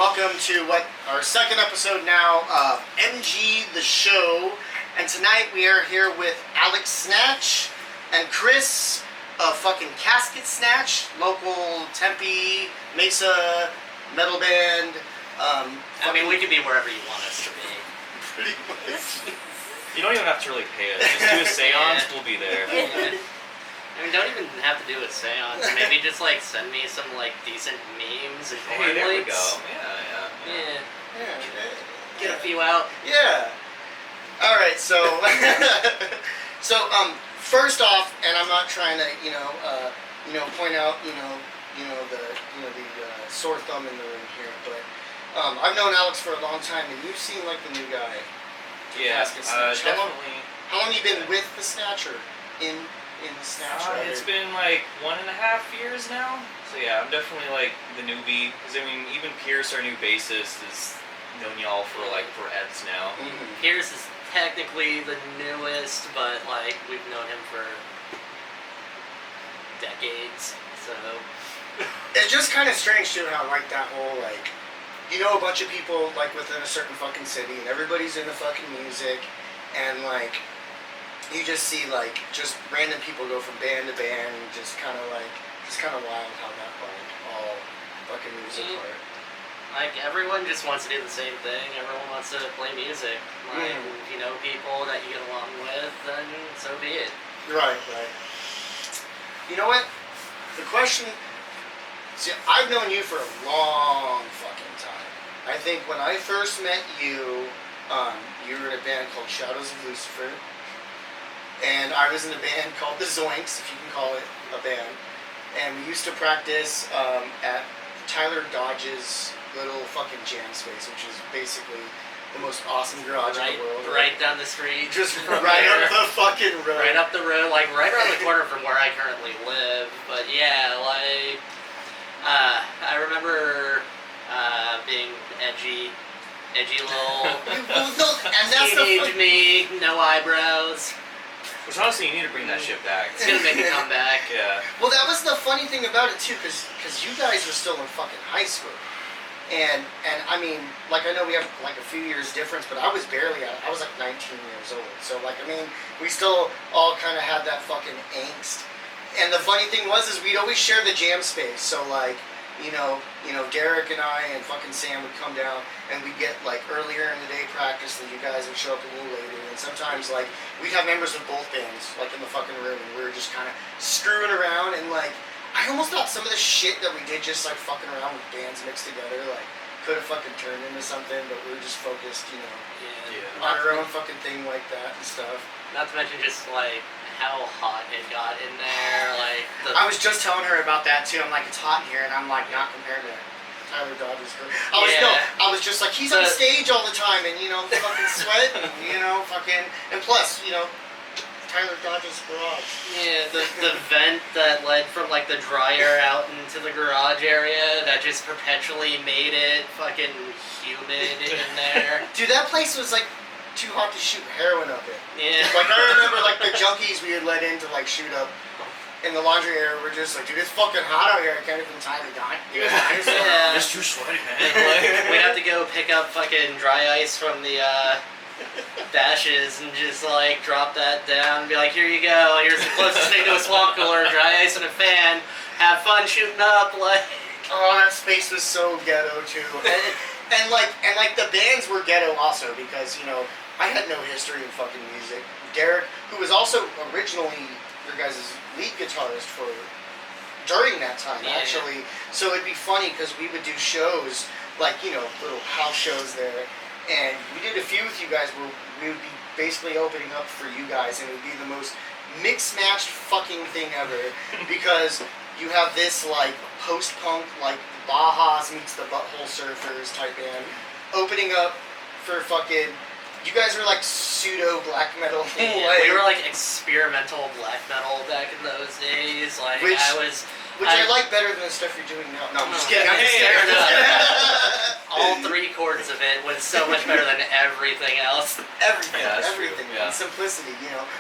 welcome to our second episode now of MG the Show. And tonight we are here with Alex Snatch and Chris of fucking Casket Snatch, local Tempe, Mesa metal band. I mean, we can be wherever you want us to be. Pretty much. You don't even have to really pay us. Just do a seance, we'll be there. I mean, don't even have to do a seance. Maybe just like send me some like decent memes and porn Hey, there we links. go. Yeah. Get a few out. Yeah. All right. So, first off, and I'm not trying to, point out, the sore thumb in the room here, but I've known Alex for a long time, and you seem like the new guy. Yeah, How definitely. long have you been with the Snatcher in the Snatcher? It's been like 1.5 years now. So yeah, I'm definitely like the newbie. Because I mean, even Pierce, our new bassist, has known y'all for forever now. Mm-hmm. Pierce is technically the newest, but like we've known him for decades. So It's just kind of strange too how like that whole like. You know a bunch of people like within a certain fucking city and everybody's into fucking music and like you just see like just random people go from band to band and just kind of wild how that like all fucking moves apart. like everyone just wants to do the same thing. Everyone wants to play music. Like if you know people that you get along with, then so be it. Right. You know what? The question. See, I've known you for a long fucking time. I think when I first met you, you were in a band called Shadows of Lucifer, and I was in a band called the Zoinks, if you can call it a band, and we used to practice at Tyler Dodge's little fucking jam space, which is basically the most awesome garage in the world. Right down the street. Just right up the fucking road. Right up the road, like right around the corner from where I currently live. But yeah, like I remember being edgy little and that's teenage me, no eyebrows. Which honestly, you need to bring that shit back. It's gonna make me come back. Yeah. Well, that was the funny thing about it too, because you guys were still in fucking high school, and I mean, like I know we have like a few years difference, but I was barely out. I was like 19 years old, so like I mean, we still all kind of had that fucking angst. And the funny thing was, is we'd always share the jam space. So like, Derek and I and fucking Sam would come down, and we'd get like earlier in the day practice, and you guys would show up a little later. And sometimes like we'd have members of both bands like in the fucking room, and we were just kind of screwing around. And like, I almost thought some of the shit that we did just like fucking around with bands mixed together, like could have fucking turned into something. But we were just focused, on our own fucking thing like that and stuff. Not to mention just like how hot it got in there, like I was just telling her about that too. I'm like, it's hot in here, and I'm like, not compared to Tyler Dodge's girl. I was just like, he's on stage all the time, and fucking sweat, and fucking, and plus, Tyler Dodge's garage. Yeah, the vent that led from like the dryer out into the garage area that just perpetually made it fucking humid in there. Dude, that place was like too hot to shoot heroin up in. Yeah. Like I remember like the junkies we had let in to like shoot up in the laundry area were just like, dude, it's fucking hot out here. I can't even tie the gun. Yeah. It's too sweaty, man. We'd have to go pick up fucking dry ice from the dashes and just like drop that down and be like, here you go. Here's the closest thing to a swamp cooler, dry ice and a fan. Have fun shooting up, like. Oh, that space was so ghetto too. And like the bands were ghetto also because, I had no history in fucking music. Derek, who was also originally your guys' lead guitarist during that time, actually. So it'd be funny because we would do shows, like, little house shows there. And we did a few with you guys where we would be basically opening up for you guys, and it would be the most mix-matched fucking thing ever. Because you have this, like, post-punk, like, Bajas meets the Butthole Surfers type band, opening up for fucking... You guys were like pseudo black metal. Yeah, we were like experimental black metal back in those days. Like Which I I like better than the stuff you're doing now. No, I'm just kidding. All 3 chords of it was so much better than everything else. Everything. Yeah. And simplicity,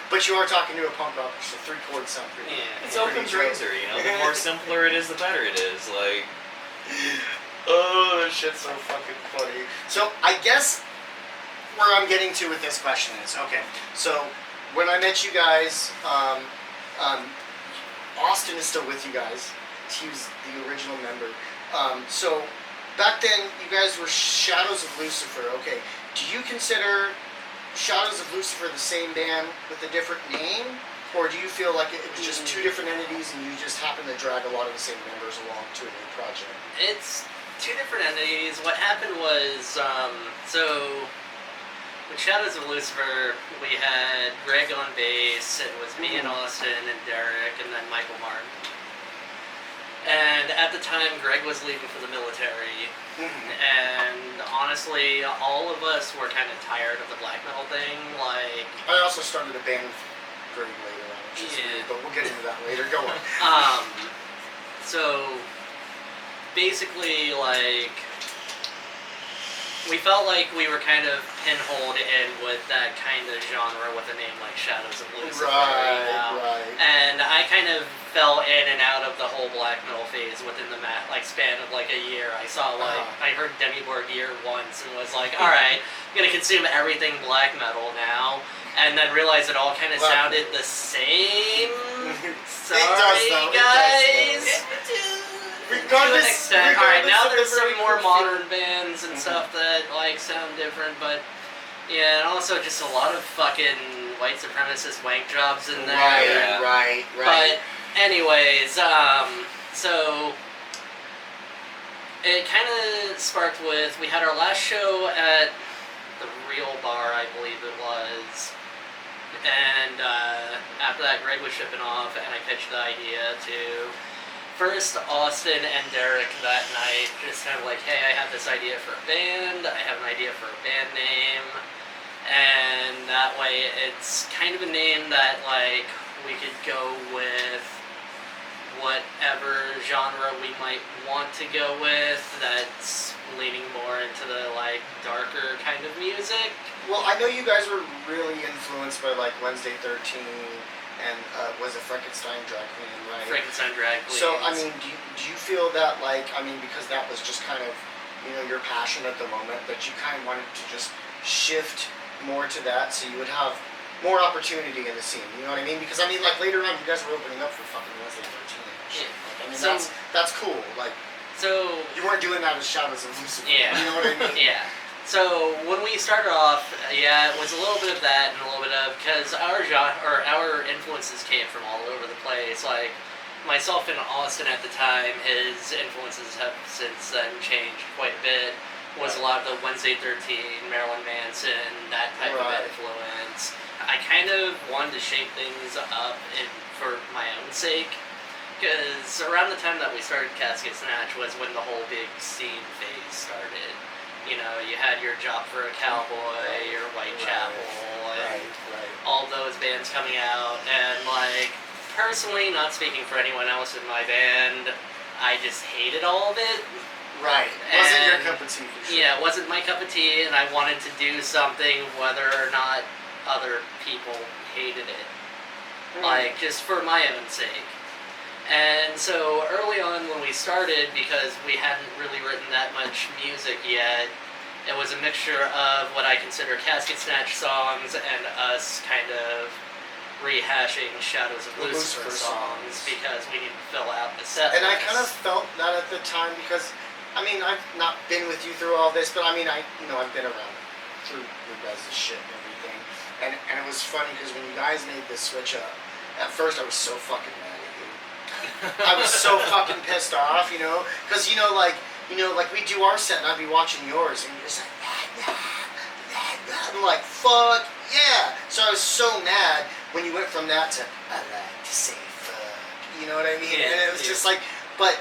But you are talking to a punk rock, so 3 chords sound pretty. Yeah. It's Occam's razor, The more simpler it is, the better it is. Like. Oh, that shit's so fucking funny. So I guess where I'm getting to with this question is, okay, so when I met you guys, Austin is still with you guys. He was the original member. So back then, you guys were Shadows of Lucifer. Okay, do you consider Shadows of Lucifer the same band with a different name? Or do you feel like it was just two different entities and you just happened to drag a lot of the same members along to a new project? It's two different entities. What happened was, so with Shadows of Lucifer, we had Greg on bass. It was me and Austin and Derek, and then Michael Martin. And at the time, Greg was leaving for the military. And honestly, all of us were kind of tired of the black metal thing. Like, I also started a band with Greg later on, which is weird, but we'll get into that later. Go on. So basically, like, we felt like we were kind of pinholed in with that kind of genre with a name like Shadows of Lucifer. Right. And I kind of fell in and out of the whole black metal phase within the span of like a year. I saw I heard Demi Borgir once and was like, all right, I'm gonna consume everything black metal now, and then realized it all kind of sounded the same. Sorry, It does, though. guys. Regardless, Alright, now of there's the some very more cool modern bands and stuff that like sound different, but yeah, and also just a lot of fucking white supremacist wank jobs in there. Right. But anyways, so it kind of sparked with, we had our last show at the Real Bar, I believe it was, and after that Greg was shipping off, and I pitched the idea to first Austin and Derek that night, just kind of like, hey, I have this idea for a band, I have an idea for a band name, and that way it's kind of a name that like we could go with whatever genre we might want to go with that's leaning more into the like darker kind of music. Well, I know you guys were really influenced by like Wednesday 13 and was it Frankenstein Drag Queen, right? Frankenstein Drag Queen. So, I mean, do you feel that, like, I mean, because that was just kind of, you know, your passion at the moment, that you kind of wanted to just shift more to that so you would have more opportunity in the scene, you know what I mean? Because, I mean, like, later on, you guys were opening up for fucking Wednesday 13 and shit. Like, I mean, So- that's cool. Like, So you weren't doing that as Shadows of Lucifer. Yeah. You know what I mean? Yeah. So when we started off, yeah, it was a little bit of that and a little bit of, because our influences came from all over the place. Like myself and Austin at the time, his influences have since then changed quite a bit. Was a lot of the Wednesday 13, Marilyn Manson, that type of Right. influence. I kind of wanted to shape things up for my own sake. Because around the time that we started Casket Snatch was when the whole big scene phase started. You know, you had your Job for a Cowboy, your Whitechapel, and all those bands coming out. And, like, personally, not speaking for anyone else in my band, I just hated all of it. Right. Wasn't your And- cup of tea for sure. Yeah, it wasn't my cup of tea, and I wanted to do something whether or not other people hated it. Like, just for my own sake. And so early on when we started, because we hadn't really written that much music yet, it was a mixture of what I consider Casket Snatch songs and us kind of rehashing Shadows of The Lucifer Lucifer songs songs. because we needed to fill out the set And I list. kind of felt that at the time because, I mean, I've not been with you through all this, but I mean, I've been around through your guys' shit and everything. And it was funny because when you guys made this switch up, at first I was so fucking mad at you. I was so fucking pissed off, you know? Because, like we do our set and I'd be watching yours and you're just like, nah. I'm like, fuck yeah. So I was so mad when you went from that to, I like to say fuck. You know what I mean? Yeah, And it was just like, but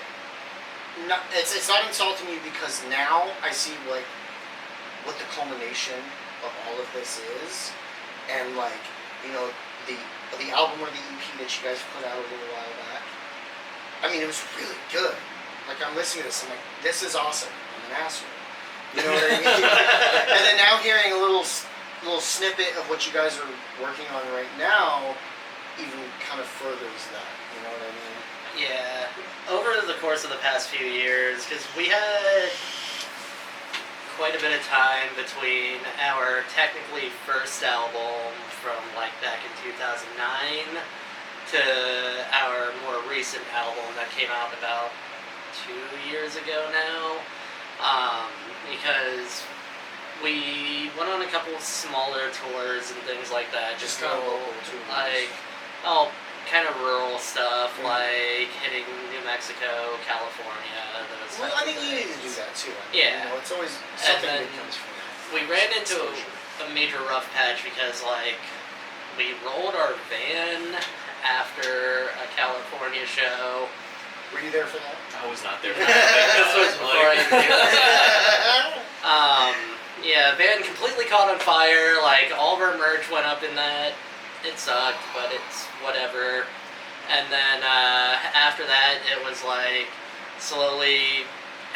it's not insulting you because now I see like what the culmination of all of this is. And like, the album or the EP that you guys put out a little while back, I mean, it was really good. Like, I'm listening to this, I'm like, this is awesome. I'm an asshole. You know what I mean? And then now hearing a little snippet of what you guys are working on right now even kind of furthers that. You know what I mean? Yeah, over the course of the past few years, because we had quite a bit of time between our technically first album from like back in 2009 to our more recent album that came out about 2 years ago now, because we went on a couple smaller tours and things like that, Just just kind of little, local tours. like, kind of rural stuff, Mhm. like hitting New Mexico, California, those Well, types I mean, of you need things. to do that too. I mean, Yeah. You know, it's always something then that comes from that. We ran into Exposure. a major rough patch because, like, we rolled our van after a California show. Were you there for that? I was not there for that. This was before I knew that. Yeah, van completely caught on fire. Like, all of our merch went up in that. It sucked, but it's whatever. And then after that, it was like slowly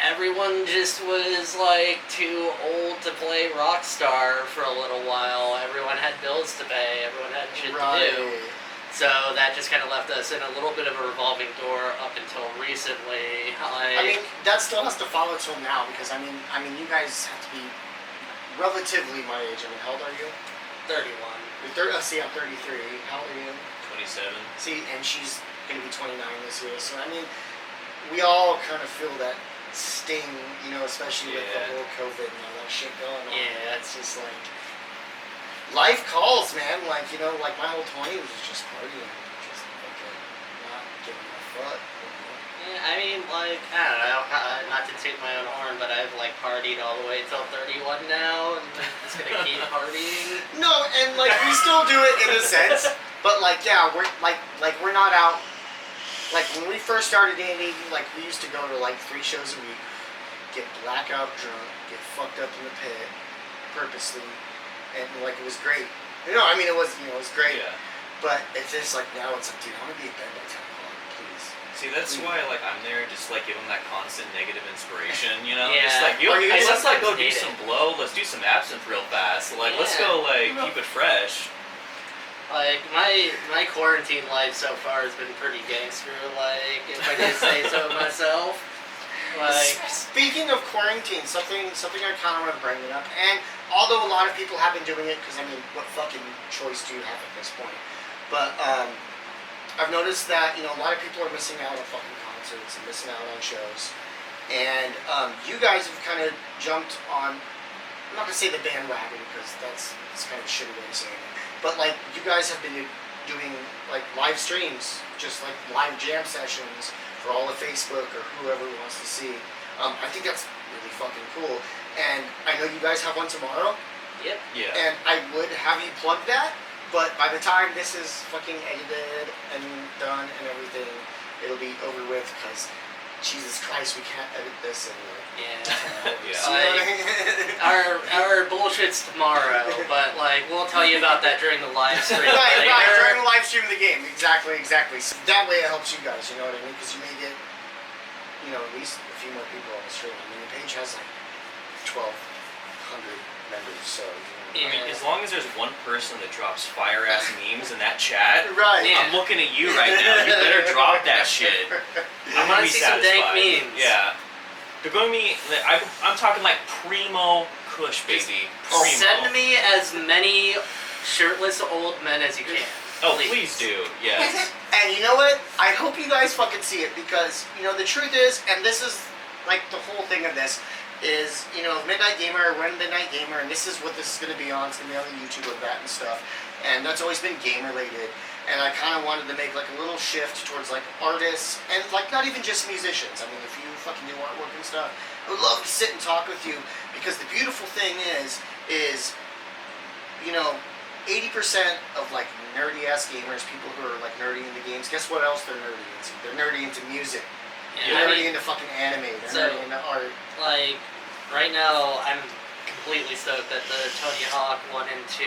everyone just was like too old to play Rockstar for a little while. Everyone had bills to pay. Everyone had shit to do. So that just kind of left us in a little bit of a revolving door up until recently. Like, I mean, that still has to follow till now because I mean, you guys have to be relatively my age. I mean, how old are you? 31. See, I'm 33. How old are you? 27. See, and she's gonna be 29 this year. So I mean, we all kind of feel that sting, you know, especially with the Yeah. whole COVID and all that shit going on. Yeah. It's just like life calls, man. Like, you know, like my whole 20s was just partying, just fucking not giving a fuck. You know? Yeah, I mean, like, I don't know, not to toot my own horn, but I've, like, partied all the way till 31 now, and I'm just gonna keep partying. No, and like we still do it in a sense, but like yeah, we're like we're not out. Like when we first started dating, like we used to go to like 3 shows a week, get blackout drunk, get fucked up in the pit, purposely, and like it was great. You know, I mean it was it was great. Yeah. But it's just like now it's like, dude, I want to be in bed by 10 o'clock, please. See, that's why like I'm there, just like give them that constant negative inspiration, you know. Yeah. Just like, yo, Or you hey, just let's like go do need it. some blow. Let's do some absinthe real fast. Like, let's Yeah. go like keep it fresh. Like, my quarantine life so far has been pretty gangster, like, if I did say so myself. Like, Speaking of quarantine, something I kind of want to bring it up, and although a lot of people have been doing it, because I mean, what fucking choice do you have at this point? But I've noticed that a lot of people are missing out on fucking concerts and missing out on shows, and you guys have kind of jumped on. I'm not gonna say the bandwagon because that's kind of a shitty way of saying it, but like you guys have been doing like live streams, just like live jam sessions for all of Facebook or whoever wants to see. I think that's really fucking cool, and I know you guys have one tomorrow, yep. Yeah. and I would have you plug that, but by the time this is fucking edited and done and everything, it'll be over with because Jesus Christ, we can't edit this anyway. Yeah. Yeah. So, you know what I mean? Our bullshit's tomorrow, but like we'll tell you about that during the live stream. Right, later. during the live stream of the game. Exactly. So that way it helps you guys, you know what I mean? Because you may get, at least a few more people on the stream. I mean, the page has like 1,200 members, so, Yeah. I mean, as long as there's one person that drops fire ass memes in that chat, Right. Yeah. I'm looking at you right now. You better drop that shit. I'm wanna gonna be see some dank satisfied. memes. Yeah. They're going to be. I'm talking like primo Kush, baby. Oh, Primo. Send me as many shirtless old men as you can. Oh, please do. Yes. And you know what? I hope you guys fucking see it because, the truth is, and this is like the whole thing of this, is, Midnight Gamer, run Midnight Gamer, and this is what this is going to be on. It's going to be on the YouTube of that and stuff. And that's always been game related. And I kind of wanted to make like a little shift towards like artists and like not even just musicians. I mean, if you fucking do artwork and stuff, I would love to sit and talk with you because the beautiful thing is 80% of like nerdy ass gamers, people who are like nerdy into games, guess what else they're nerdy into? They're nerdy into music. Yeah, They're I nerdy mean, into fucking anime. They're so- nerdy into art. like right now, I'm completely stoked that the Tony Hawk 1 and 2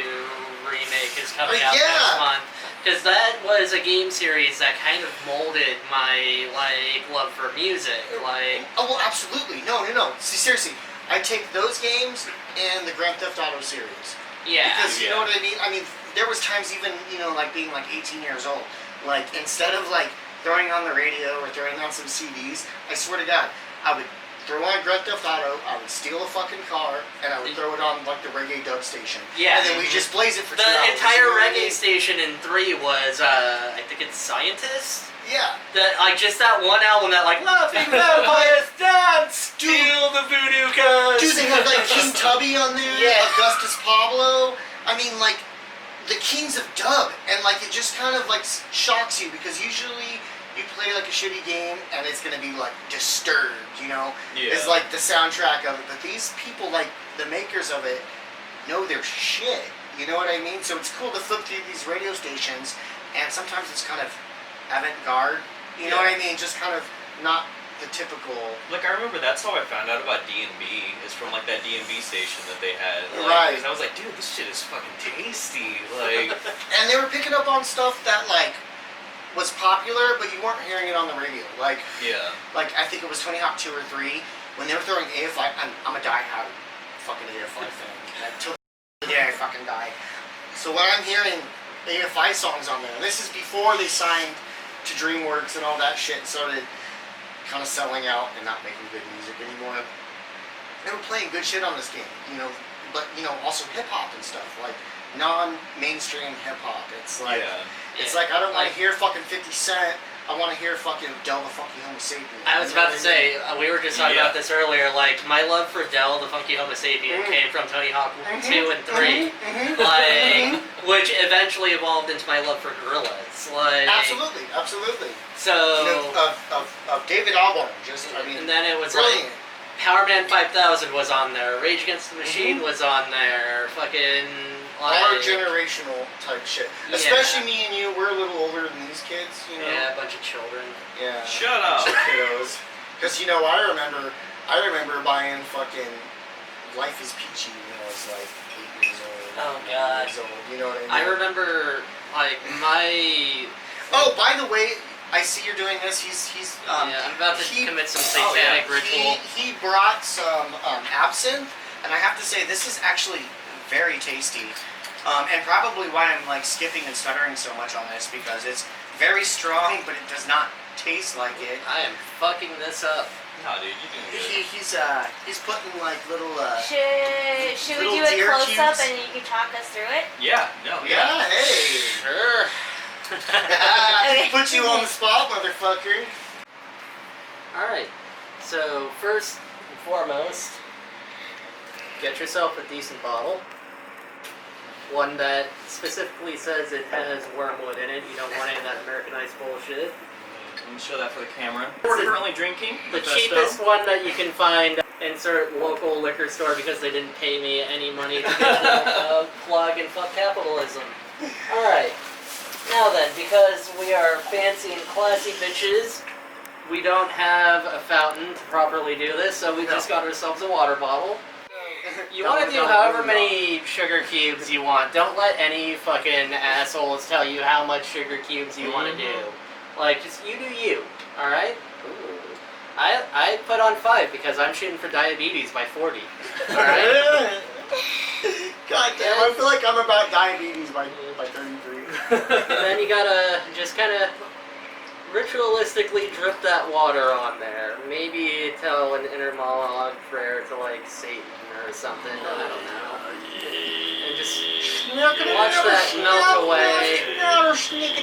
remake is coming out Yeah. next month. Because that was a game series that kind of molded my like love for music. Like, Oh well, absolutely. No. See, seriously, I take those games and the Grand Theft Auto series. yeah, Because you know Yeah. what I mean? I mean, there was times even, like being like 18 years old, like instead of like throwing on the radio or throwing on some CDs, I swear to God, I would throw on Grand Theft Auto, I would steal a fucking car, and I would throw it on like the reggae dub station. Yeah. And then we just blaze it for 2 The hours. entire you know what I reggae mean? station in 3 was, I think it's Scientist? Yeah. That, like, just that one album that, like, laughing vampires dance, Dude. steal the voodoo cuz. Dude, they had like King Tubby on there, Yeah. Augustus Pablo. I mean, like, the kings of dub. And like, it just kind of like shocks you because usually you play like a shitty game and it's gonna be like Disturbed, you know? Yeah. It's like the soundtrack of it. But these people, like, the makers of it, know their shit. You know what I mean? So it's cool to flip through these radio stations and sometimes it's kind of avant-garde. You know what I mean? Just kind of not the typical. Like, I remember that's how I found out about D&B, is from, like, that D&B station that they had. Like, Right. 'cause I was like, dude, this shit is fucking tasty. Like, And they were picking up on stuff that, like, was popular, but you weren't hearing it on the radio. Like yeah. I think it was Tony Hawk 2 or 3, when they were throwing AFI, I'm a die-hard fucking AFI fan. Until the day I fucking die. So when I'm hearing AFI songs on there, this is before they signed to DreamWorks and all that shit, started kind of selling out and not making good music anymore. They were playing good shit on this game, you know, but, you know, also hip-hop and stuff, like non-mainstream hip-hop. It's like, Yeah. it's like, I don't want Like- to hear fucking 50 Cent, I want to hear fucking Del the Funky Homo Sapien. I was You know about what to I mean? say, we were just talking Yeah. about this earlier, like, my love for Del, the Funky Homo Sapien, came from Tony Hawk 2 and 3. Like, which eventually evolved into my love for Gorillaz. Like, Absolutely, absolutely. So, You know, of David Albarn, just, I mean, and then it was like, brilliant. Power Man 5000 was on there, Rage Against the Machine was on there, fucking, Our like, generational type shit. Yeah. Especially me and you, we're a little older than these kids, you know? yeah, a bunch of children. Yeah. Shut up. Bunch of kiddos. Because, you know, I remember buying fucking Life is Peachy when I was like 8 years old. Oh, 9 God. years old, you know what I mean? I remember, like, my... Oh, by the way, I see you're doing this. He's yeah, I'm about to he- commit some oh, yeah. satanic ritual. He brought some absinthe, and I have to say this is actually very tasty, and probably why I'm like skipping and stuttering so much on this because it's very strong, but it does not taste like it. I am fucking this up. No, dude, you doing good. He's putting like little Should we little do a deer close up cubes. and you can talk us through it? Yeah, no, yeah, hey. Sure. Put you on the spot, motherfucker. Alright, so first and foremost, get yourself a decent bottle. One that specifically says it has wormwood in it. You don't want any of that Americanized bullshit. Let me show that for the camera. We're currently drinking The Festo. cheapest one that you can find, insert local liquor store because they didn't pay me any money to get the plug and fuck capitalism. Alright, now then, because we are fancy and classy bitches, we don't have a fountain to properly do this, so we just got ourselves a water bottle. You want to do however many sugar cubes you want. Don't let any fucking assholes tell you how much sugar cubes you want to do. Like, just you do you, alright? I put on 5 because I'm shooting for diabetes by 40. Alright? God damn, I feel like I'm about diabetes by 33. And then you gotta just kind of ritualistically drip that water on there. Maybe tell an inner monologue prayer to, like, Satan or something. I don't know. And just watch that melt away.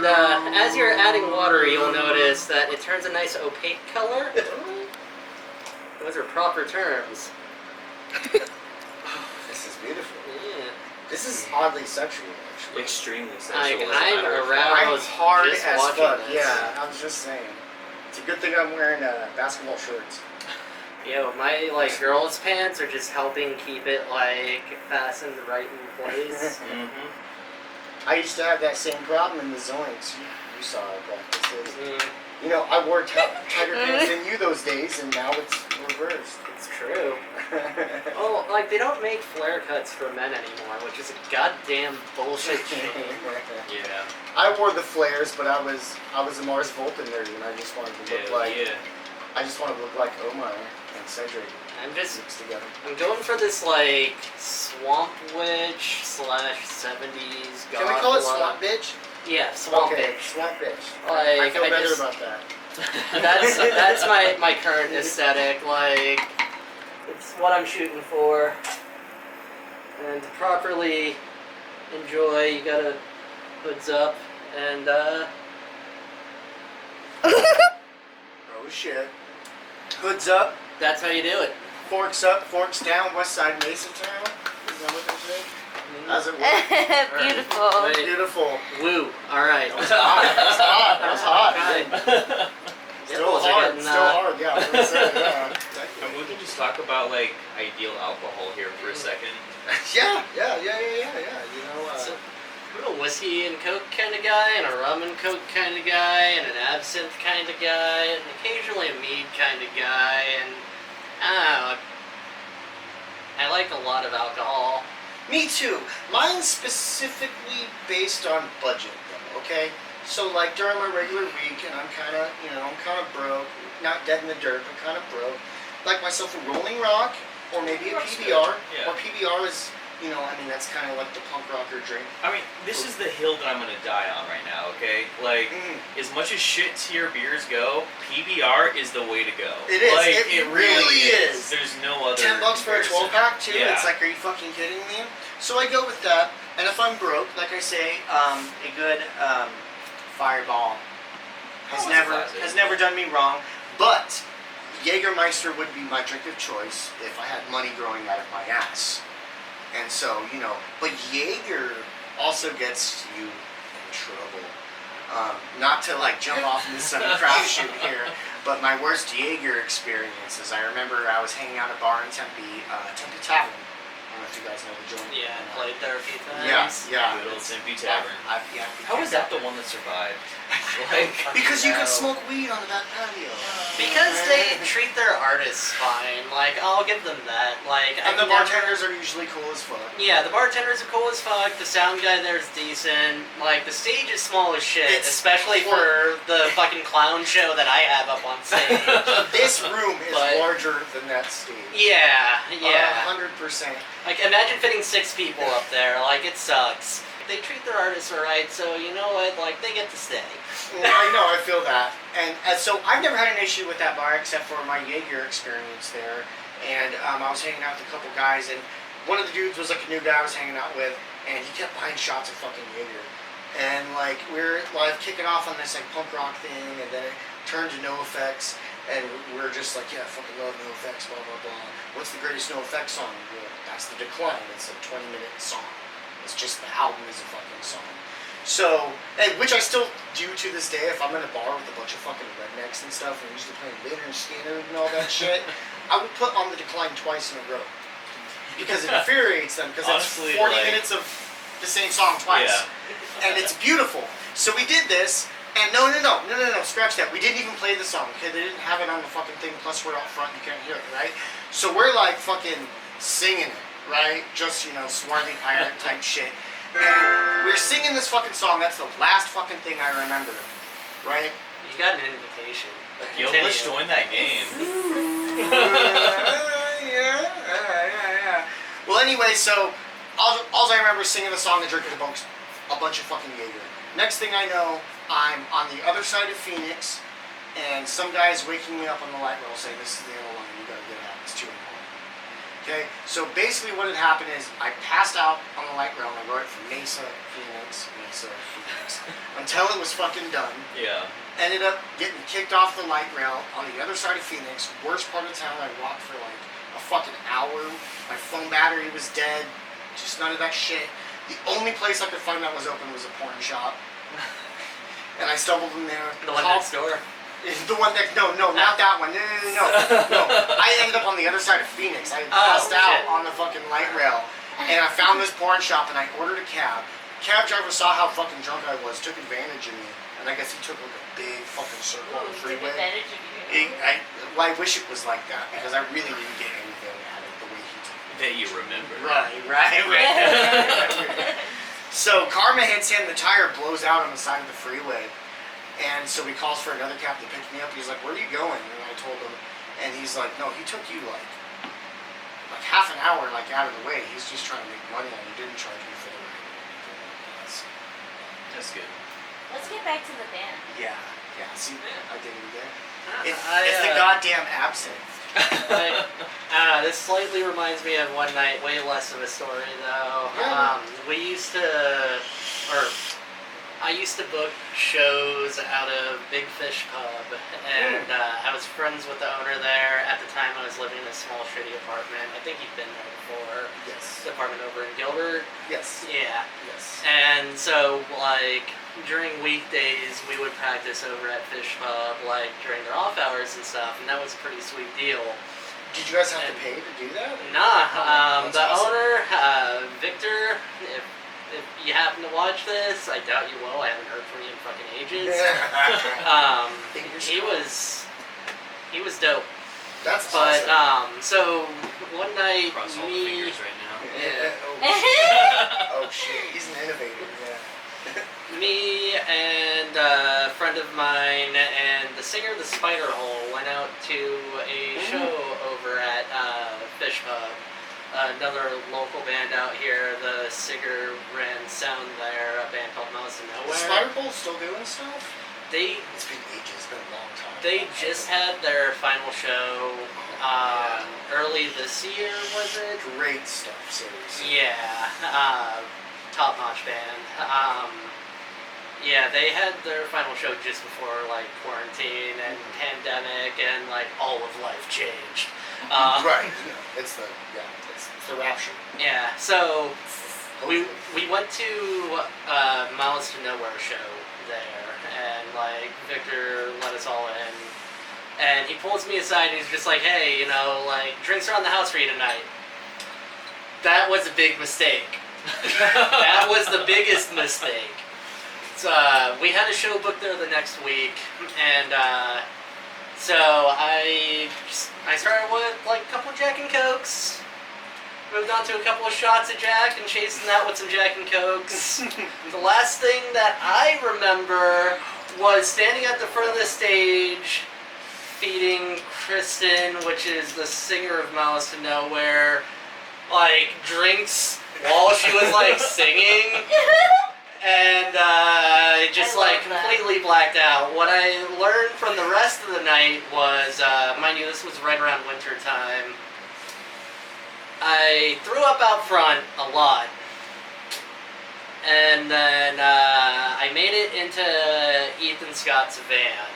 And as you're adding water, you'll notice that it turns a nice opaque color. Those are proper terms. This is beautiful. Yeah. This is oddly sexual, actually. Extremely sexual. as a I'm matter of around- fact. I'm hard just as watching fuck. this. Yeah, I was just saying. It's a good thing I'm wearing basketball shorts. Yo, my, like, girls' pants are just helping keep it, like, fastened right in place. Mhm. I used to have that same problem in the zoinks. You saw it practices. Mm, You know, I wore tighter pants than you those days, and now it's reversed. it's true. Oh, like, they don't make flare cuts for men anymore, which is a goddamn bullshit shit. Yeah. I wore the flares, but I was a Mars Volta nerd, and I just wanted to look like Yeah. I just wanted to look like Omar and Cedric. mixed together. I'm going for this like Swamp Witch / 70s. Can we call it goth Swamp Bitch? Yeah, Swamp Okay, Bitch. Swamp Bitch. Like, I feel I better just- about that. That's my current aesthetic. Like, it's what I'm shooting for. And to properly enjoy, you gotta hoods up and Oh shit. Hoods up, that's how you do it. forks down, West Side Mason Town. Is that what they say? As it were. Beautiful. Wait. Beautiful. Woo. All right. That was hot. That was hot. God. Still Nipples are hard. getting, Still hard. Yeah. I was gonna say, And we can just talk about like ideal alcohol here for a second. yeah. You know. I'm a whiskey and coke kind of guy, and a rum and coke kind of guy, and an absinthe kind of guy, and occasionally a mead kind of guy, and I don't know. I like a lot of alcohol. Me too. Mine's specifically based on budget, though. Okay. So like during my regular week, and I'm kind of broke, not dead in the dirt, but kind of broke. Like myself a Rolling Rock, or maybe a Rock's PBR. good, yeah. Or PBR is, that's kind of like the punk rocker drink. I mean, this is the hill that I'm gonna die on right now. Okay, like as much as shit tier beers go, PBR is the way to go. It is. Like, It really is. There's no other. $10 for a 12-pack too. Yeah. It's like, are you fucking kidding me? So I go with that, and if I'm broke, like I say, a good Fireball Oh, it's a classic. has never done me wrong. But Jägermeister would be my drink of choice if I had money growing out of my ass. And so, but Jaeger also gets you in trouble. Not to like jump off into some crapshoot here, but my worst Jaeger experiences, I remember I was hanging out at a bar in Tempe, Tempe Tavern. I don't know if you guys know the joint. Yeah, played there a few times. Yeah. Good old Tempe Tavern. Yeah. How is that the one that survived? Like, Because you No. could smoke weed on that patio. Because they treat their artists fine. Like, I'll give them that. Like, And I've the never- bartenders are usually cool as fuck. Yeah, the bartenders are cool as fuck. The sound guy there's decent. Like, the stage is small as shit, It's especially for the fucking clown show that I have up on stage. This room is But- larger than that stage. Yeah. 100%. Like, imagine fitting 6 people up there. Like, it sucks. They treat their artists alright, so you know what? Like, they get to stay. I know, I feel that. And so I've never had an issue with that bar except for my Jaeger experience there. And I was hanging out with a couple guys, and one of the dudes was like a new guy I was hanging out with, and he kept buying shots of fucking Jaeger. And like we were like kicking off on this like punk rock thing, and then it turned to NoFX, and we were just like, yeah, I fucking love NoFX, blah blah blah. What's the greatest NoFX song? Well, that's The Decline. It's a 20-minute song. It's just the album is a fucking song. So, and which I still do to this day. If I'm in a bar with a bunch of fucking rednecks and stuff, and usually playing Lynyrd Skynyrd and all that shit, I would put on The Decline twice in a row because it infuriates them. Because it's Honestly, 40 like- minutes of the same song twice, Yeah. and it's beautiful. So we did this, and no, scratch that. We didn't even play the song because they didn't have it on the fucking thing. Plus, we're out front, you can't hear it, right? So we're like fucking singing it, right? Just swarthy pirate type shit. And we're singing this fucking song. That's the last fucking thing I remember, right? You got an invitation. Yo, Continue. let's join that game. Yeah. Well, anyway, so all I remember is singing the song and drinking a bunch of fucking Jaeger. Next thing I know, I'm on the other side of Phoenix, and some guy is waking me up on the light rail saying, "This is the end of the line. You gotta get out. It's 2 in the morning." Okay. So basically, what had happened is I passed out on the light rail and I rode it from Mesa, Phoenix, until it was fucking done. Yeah. Ended up getting kicked off the light rail on the other side of Phoenix, worst part of town. I walked for like a fucking hour. My phone battery was dead. Just none of that shit. The only place I could find that was open was a porn shop. And I stumbled in there. The one called- next door. The one next, no, not that one. No. I ended up on the other side of Phoenix. I passed out shit. on the fucking light rail. And I found this porn shop and I ordered a cab. Cab driver saw how fucking drunk I was, took advantage of me. And I guess he took like a big fuking circle on the Took freeway. advantage of you. I wish it was like that because I really didn't get anything out of the way he took it. That you remember. Right. So Karma hits him, the tire blows out on the side of the freeway. And so he calls for another cab to pick me up. He's like, "Where are you going?" And I told him, and he's like, "No, he took you like half an hour like out of the way. He's just trying to make money on you. Didn't charge you for the ride. That's good. Let's get back to the band. Yeah. Yeah. See, I did it again. It's I, the goddamn absinthe. This slightly reminds me of one night, way less of a story though. Yeah. We used to, or I used to book shows out of Big Fish Pub, and I was friends with the owner there. At the time, I was living in a small, shitty apartment. I think you've been there before. Yes. The apartment over in Gilbert. Yes. Yeah. Yes. And so, like, during weekdays, we would practice over at Fish Pub, like, during their off hours and stuff, and that was a pretty sweet deal. Did you guys have to pay to do that? Nah, That's the awesome. owner, Victor, if you happen to watch this, I doubt you will, I haven't heard from you in fucking ages. Fingers He was dope. That's But, awesome. so, one night, Cross all the me... fingers right now. Oh shit, he's an innovator. Yeah. Me and a friend of mine and the singer of the Spider Hole went out to a show over at Fish Pub. Another local band out here. The singer ran sound there, a band called Mouse of Nowhere. Spider Pole's still doing stuff? They It's been ages. It's been a long time. they just had their final show early this year, was it? Great stuff, seriously. Yeah, top notch band. Yeah, they had their final show just before like quarantine and pandemic and like all of life changed. Right. It's the the rapture. Yeah, so Hopefully. we went to Miles to Nowhere show there, and like Victor let us all in, and he pulls me aside and he's just like, hey, you know, like drinks are on the house for you tonight. That was a big mistake. That was the biggest mistake. So, we had a show booked there the next week, and so I started with like a couple of Jack and Cokes, moved on to a couple of shots of Jack and chasing that with some Jack and Cokes. The last thing that I remember was standing at the front of the stage feeding Kristen, which is the singer of Malice to Nowhere, like drinks while she was like singing. And just I love like completely blacked out. What I learned from the rest of the night was, mind you, this was right around winter time. I threw up out front a lot, and then I made it into Ethan Scott's van.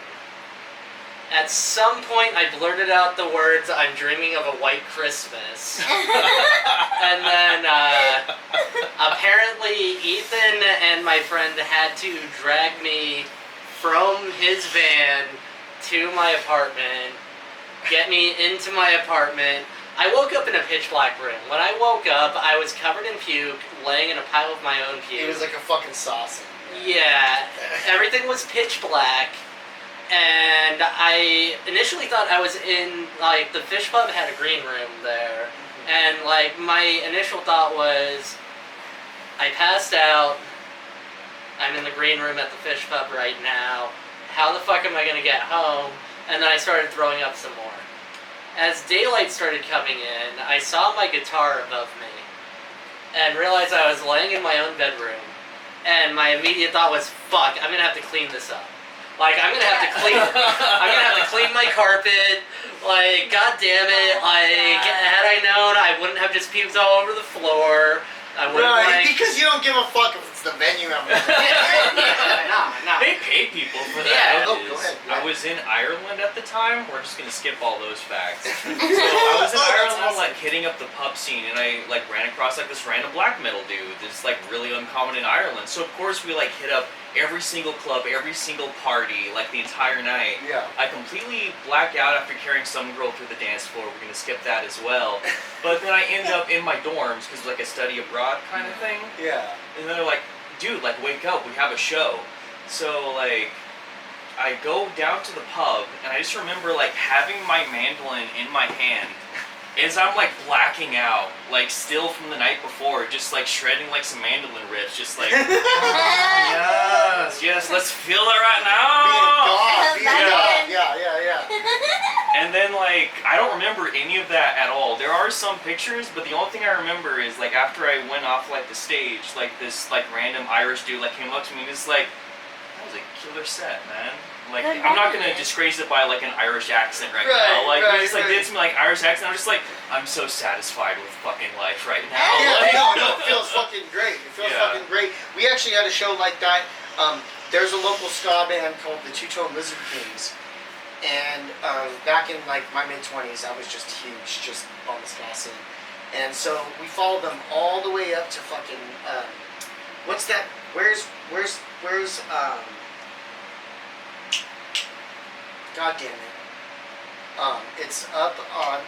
At some point, I blurted out the words, "I'm dreaming of a white Christmas." And then, apparently, Ethan and my friend had to drag me from his van to my apartment, get me into my apartment. I woke up in a pitch black room. When I woke up, I was covered in puke, laying in a pile of my own puke. It was like a fucking sausage. Yeah, everything was pitch black. And I initially thought I was in, like, the Fish Pub had a green room there. And, like, my initial thought was, I passed out, I'm in the green room at the Fish Pub right now, how the fuck am I gonna get home? And then I started throwing up some more. As daylight started coming in, I saw my guitar above me, and realized I was laying in my own bedroom. And my immediate thought was, fuck, I'm gonna have to clean this up. Like, I'm gonna have to clean my carpet. Like, god damn it. Like, had I known, I wouldn't have just puked all over the floor. I wouldn't Right, like... because you don't give a fuck if it's the venue. Nah. They pay people for that. Yeah. Oh, go ahead. I was in Ireland at the time. We're just gonna skip all those facts. So I was in Oh, that's Ireland, awesome. like hitting up the pub scene, and I like ran across like this random black metal dude that's like really uncommon in Ireland. So of course we like hit up every single club, every single party, like the entire night. Yeah. I completely black out after carrying some girl through the dance floor. We're gonna skip that as well. But then I end up in my dorms because like a study abroad kind of thing. Yeah. And then they're like, dude, like wake up, we have a show. So like, I go down to the pub and I just remember like having my mandolin in my hand as I'm like blacking out, like still from the night before, just like shredding like some mandolin riffs, just like, yes, let's feel it right Being now. gone. Being Back gone. in. Yeah. And then like, I don't remember any of that at all. There are some pictures, but the only thing I remember is, like, after I went off, like, the stage, like, this, like, random Irish dude, like, came up to me and was like, that was a killer set, man. Like, Good I'm not gonna memory. disgrace it by, like, an Irish accent right, Right, now. Like, right, he just, like, right. did some, like, Irish accent. I'm just like, I'm so satisfied with fucking life right now. Yeah, Like, no, it feels fucking great. It feels Yeah. fucking great. We actually had a show like that. There's a local ska band called the Two-Tone Lizard Kings. And back in like my mid-20s, I was just huge, just on the ska scene. And so we followed them all the way up to fucking, what's that, where's, God damn it. It's up on,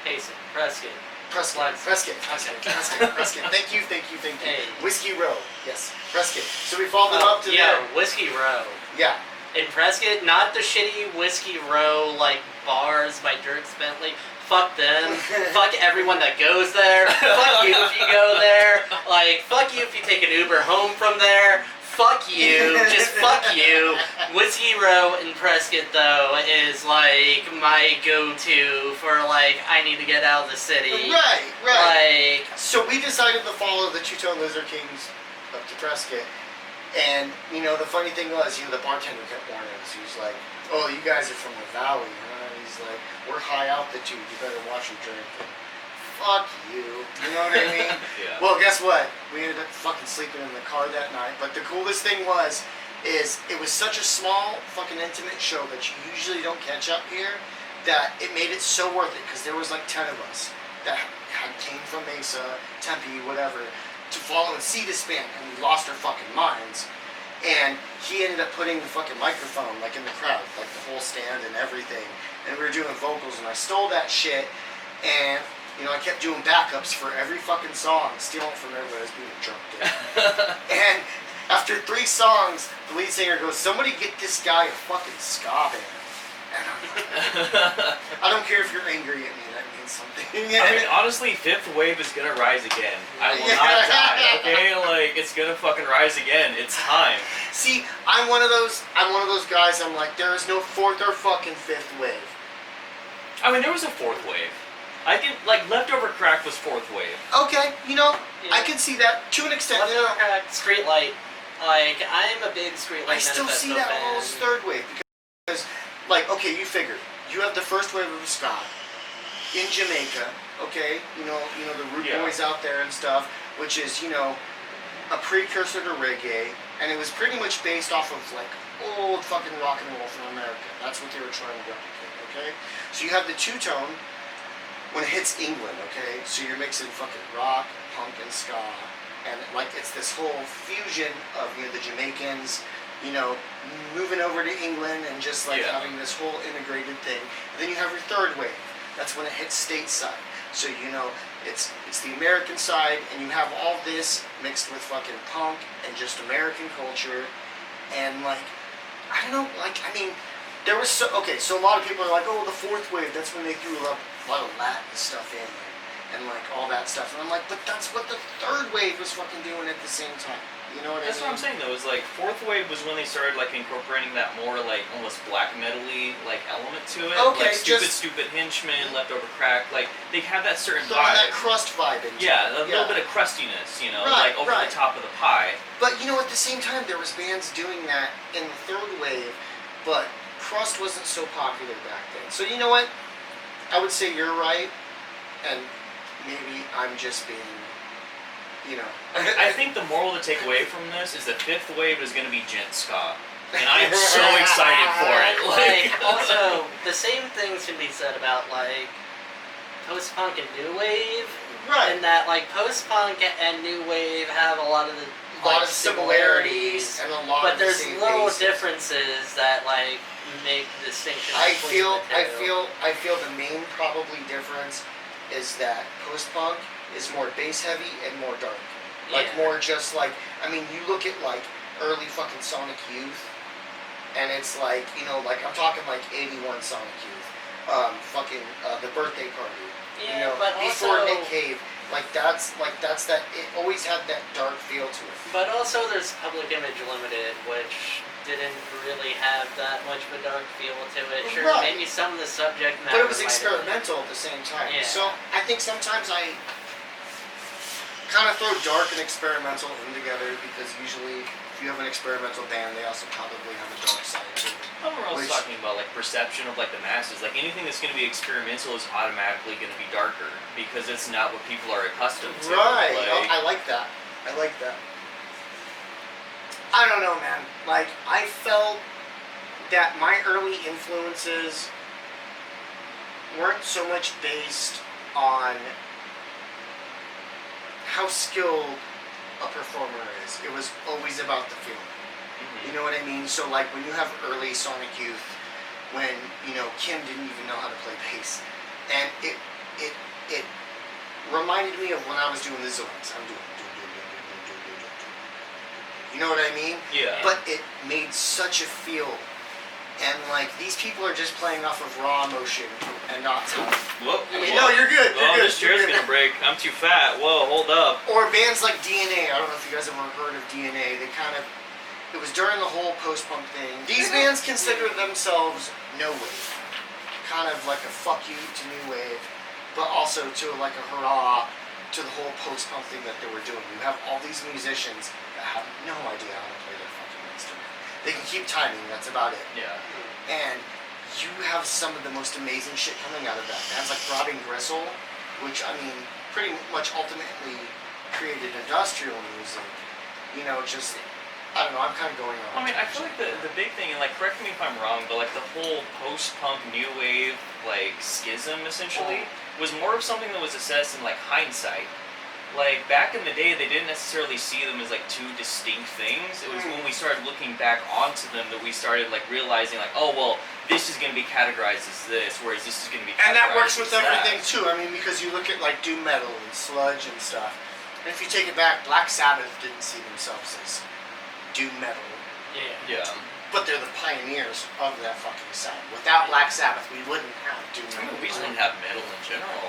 Payson, Prescott. Prescott. Thank you. Hey. Whiskey Row, yes, Prescott. So we followed them up to yeah, there. Whiskey Row. Yeah. In Prescott, not the shitty Whiskey Row like bars by Dirk Bentley. Fuck them. Fuck everyone that goes there. Fuck you if you go there. Like, fuck you if you take an Uber home from there. Fuck you. Just fuck you. Whiskey Row in Prescott, though, is like my go-to for like, I need to get out of the city. Right. Like, So we decided to follow the Two-Tone Lizard Kings up to Prescott. And, you know, the funny thing was, the bartender kept warning us. He was like, oh, you guys are from the valley, huh? He's like, we're high altitude. You better watch your drink. Fuck you. You know what I mean? Yeah. Well, guess what? We ended up fucking sleeping in the car that night. But the coolest thing was, it was such a small, fucking intimate show that you usually don't catch up here, that it made it so worth it. Because there was like 10 of us that came from Mesa, Tempe, whatever, to follow and see this band, and we lost our fucking minds. And he ended up putting the fucking microphone like in the crowd, like the whole stand and everything. And we were doing vocals, and I stole that shit, and I kept doing backups for every fucking song, stealing from everybody. I was being a drunk dude. And after 3 songs, the lead singer goes, "Somebody get this guy a fucking ska band." And I'm like, I don't care if you're angry at me, that means something. I mean, honestly, Fifth Wave is gonna rise again. I will not die, okay? Like, it's gonna fucking rise again. It's time. See, I'm one of those guys. I'm like, there is no 4th or fucking 5th wave. I mean, there was a 4th wave. I can, like, Leftover Crack was 4th wave. Okay, I can see that to an extent. Streetlight. Like, I'm a big Streetlight I still Manifesto see that fan. almost 3rd wave because, like, okay, you figure you have the 1st wave of ska in Jamaica. Okay, you know the Root Yeah. Boys out there and stuff, which is a precursor to reggae, and it was pretty much based off of like old fucking rock and roll from America. That's what they were trying to replicate. Okay, so you have the two-tone when it hits England. Okay, so you're mixing fucking rock, punk, and ska, and like it's this whole fusion of the Jamaicans, moving over to England and just like Yeah. having this whole integrated thing. And then you have your 3rd wave. That's when it hits stateside. So it's the American side, and you have all this mixed with fucking punk and just American culture, and like I don't know, like I mean, there was so a lot of people are like, oh, the 4th wave. That's when they threw a lot of Latin stuff in and like all that stuff, and I'm like, but that's what the 3rd wave was fucking doing at the same time. You know what That's I mean? what I'm saying though, is like 4th wave was when they started like incorporating that more like almost black metal-y like element to it. Okay, like Stupid just- Stupid Henchmen, Leftover Crack, like they have that certain Throwing vibe. that crust vibe into Yeah, a it. little bit of crustiness, Right, like over right. the top of the pie. But at the same time, there was bands doing that in the 3rd wave, but crust wasn't so popular back then. So you know what? I would say you're right, and maybe I'm just being, I think the moral to take away from this is that 5th wave is going to be gent ska, and I am so excited for it. Like, also, the same things can be said about, like, post-punk and new wave. Right. And that, like, post-punk and new wave have a lot of the A lot of similarities and a lot but of the there's same little bases. differences that, like, make the distinction I between feel the two. the main probably difference is that post-punk is more bass heavy and more dark. Like Yeah. more just like, I mean, you look at like early fucking Sonic Youth, and it's like, like I'm talking like 81 Sonic Youth, the birthday party. Yeah, but before also- Nick Cave, Like that's that. It always had that dark feel to it. But also there's Public Image Limited, which didn't really have that much of a dark feel to it. Sure, Right. maybe some of the subject matter. But it was might have- experimental at the same time. Yeah. So I think sometimes I kind of throw dark and experimental in together because usually if you have an experimental band, they also probably have a dark side too. I'm also Which- talking about like perception of like the masses. Like anything that's going to be experimental is automatically going to be darker because it's not what people are accustomed to. Right. Like, Oh, I like that. I like that. I don't know, man. Like, I felt that my early influences weren't so much based on how skilled a performer is. It was always about the feeling. mhm. You know what I mean? So, like, when you have early Sonic Youth, when, you know, Kim didn't even know how to play bass, and it reminded me of when I was doing the Zoinks. I'm doing you know what I mean? Yeah. But it made such a feel, and like these people are just playing off of raw emotion and not time. Whoop. No, you're good. You're Oh, good. this you're chair's good. gonna break. I'm too fat. Whoa, hold up. Or bands like DNA. I don't know if you guys ever heard of DNA. They kind of, it was during the whole post-punk thing. These bands consider themselves no wave, kind of like a fuck you to new wave, but also to like a hurrah to the whole post-punk thing that they were doing. You have all these musicians that have no idea how to play their fucking instrument. They can keep timing. That's about it. Yeah. And you have some of the most amazing shit coming out of that. Bands like Throbbing Gristle, which I mean, pretty much ultimately created industrial music. You know, just I don't know. I'm kind of going on. I mean, I feel like the big thing, and like, correct me if I'm wrong, but like the whole post-punk new wave like schism essentially was more of something that was assessed in like hindsight. Like back in the day, they didn't necessarily see them as like two distinct things. It was when we started looking back onto them that we started like realizing like, oh well, this is going to be categorized as this, whereas this is going to be And that categorized works with as that. everything too. I mean, because you look at like doom metal and sludge and stuff. And if you take it back, Black Sabbath didn't see themselves as doom metal, Yeah. Yeah. but they're the pioneers of that fucking sound. Without Black Sabbath, we wouldn't have doom I metal. mean, we just wouldn't have metal in general.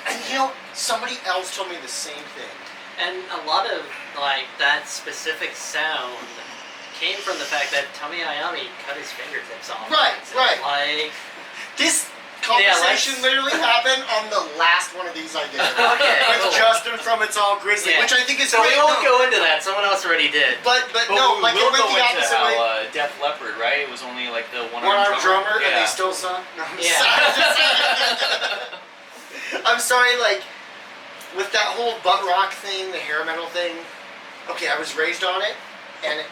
And you know, somebody else told me the same thing. And a lot of like that specific sound came from the fact that Tommy Iommi cut his fingertips off. Right, right. Like, This Yeah, conversation literally happened on the last one of these I did. Okay, With cool. Justin from It's All Grizzly, Yeah. which I think is so we great. won't No, go into that. Someone else already did. but But no, we like it will went go the into opposite way. how Def Leppard, right? It was only like the One-armed drummer, and Yeah. they still suck. No, I'm Yeah. sorry. I'm sorry, like, with that whole butt rock thing, the hair metal thing, okay, I was raised on it, and it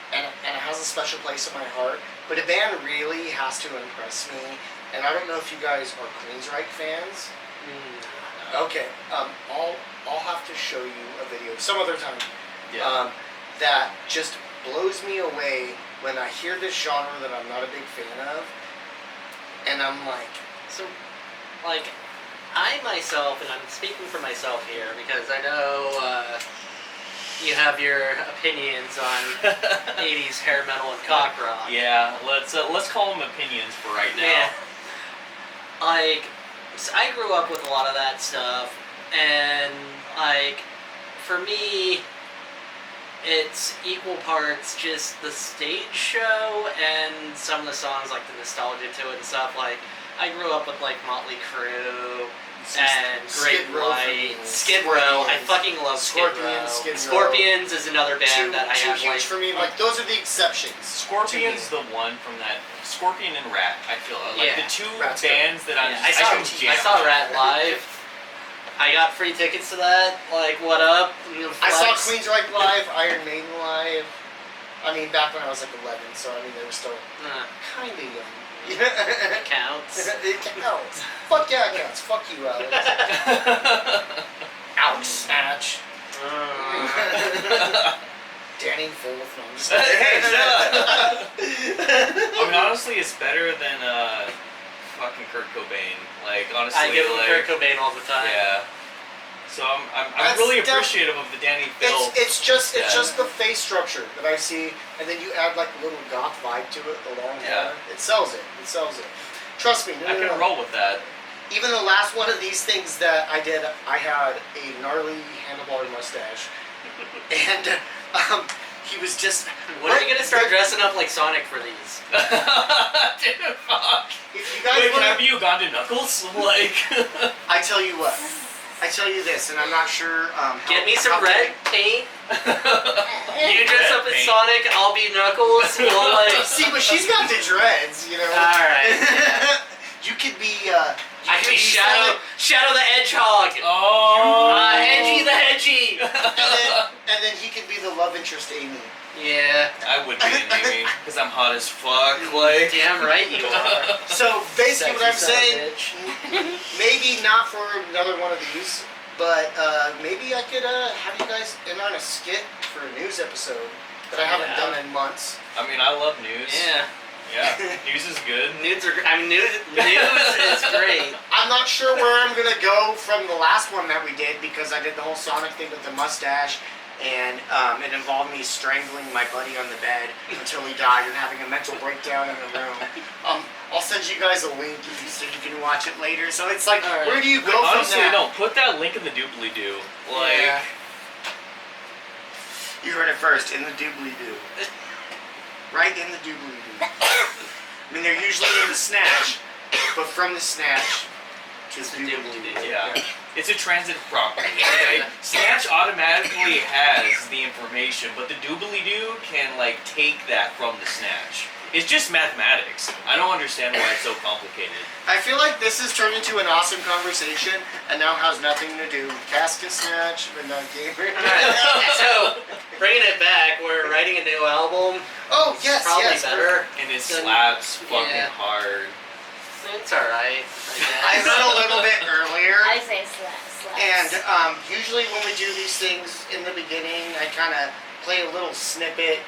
has a special place in my heart, but a band really has to impress me, and I don't know if you guys are Queensryche fans. Okay, I'll have to show you a video some other time. Yeah. That just blows me away when I hear this genre that I'm not a big fan of, and I'm like, So, like, I myself, and I'm speaking for myself here because I know you have your opinions on 80s hair metal and cock rock. Yeah, let's call them opinions for right now. Yeah. Like, so I grew up with a lot of that stuff, and like, for me, it's equal parts just the stage show and some of the songs, like the nostalgia to it and stuff. Like, I grew up with like Motley Crue and Great Skid Row for me. Light, Skid Row. I Scorpions. fucking love Skid Row. Scorpions, Skid Row. Scorpions is another band that I too have huge like. for me. Like those are the exceptions. Scorpion's the one from that. Scorpion and Rat, I feel like Yeah. the two Rat's good. bands that I'm. Yeah, can I jam saw with. Rat live. I got free tickets to that. Like, what up? I saw Flex. Queensryche live, Iron Maiden live. I mean, back when I was like 11, so I mean they were still kind of young. Counts. It counts. Fuck yeah, it counts. Fuck you, Alex. Alex Snatch. Danny Wolf. No, I'm just Hey, shut up! I mean, honestly, it's better than fucking Kurt Cobain. Like, honestly, I give him like, Kurt Cobain all the time. yeah. So I'm That's really def- appreciative of the Danny Phil. It's just Yeah. the face structure that I see, and then you add like a little goth vibe to it, the long hair. Yeah. It sells it. It sells it. Trust me. No, I no, can no. roll with that. even the last one of these things that I did, I had a gnarly handlebar mustache, and he was just. When are you gonna start dressing up like Sonic for these? Dude, fuck. If you guys Wait, can I want, be Uganda Knuckles? Like. I tell you what. I tell you this, and I'm not sure. Get me some how red paint. You dress up as Sonic, I'll be Knuckles. We'll like. See, but she's got the dreads, you know. Alright. You could be. I can be Shadow the Hedgehog. Oh. Hedgie the Hedgie. and then he could be the love interest Amy. Yeah. I would be an Amy because I'm hot as fuck. Like. Damn right you are. So basically, what I'm Sexy son of a saying, bitch. maybe not for another one of these, but maybe I could have you guys in on a skit for a news episode that I haven't done in months. I mean, I love news. Yeah. Yeah. News is good. Nudes are. I mean, news is great. I'm not sure where I'm gonna go from the last one that we did because I did the whole Sonic thing with the mustache, and it involved me strangling my buddy on the bed until he died and having a mental breakdown in the room. I'll send you guys a link so you can watch it later. So it's like, Alright. where do you go Honestly, from that? no. Put that link in the doobly-doo. Like. Yeah. You heard it first in the doobly-doo. Right in the doobly-doo. I mean, they're usually in the snatch, but from the snatch to the doobly-doo. Yeah. It's a transitive property. Okay? Snatch automatically has the information, but the doobly-doo can like take that from the snatch. It's just mathematics. I don't understand why it's so complicated. I feel like this has turned into an awesome conversation and now has nothing to do with casket snatch, Midnight Gamer. So, bringing it back, we're writing a new album. Oh, yes, Probably yes. better. And it slaps fucking Yeah. hard. It's alright. I read a little bit earlier. I say slaps. And usually when we do these things in the beginning, I kind of play a little snippet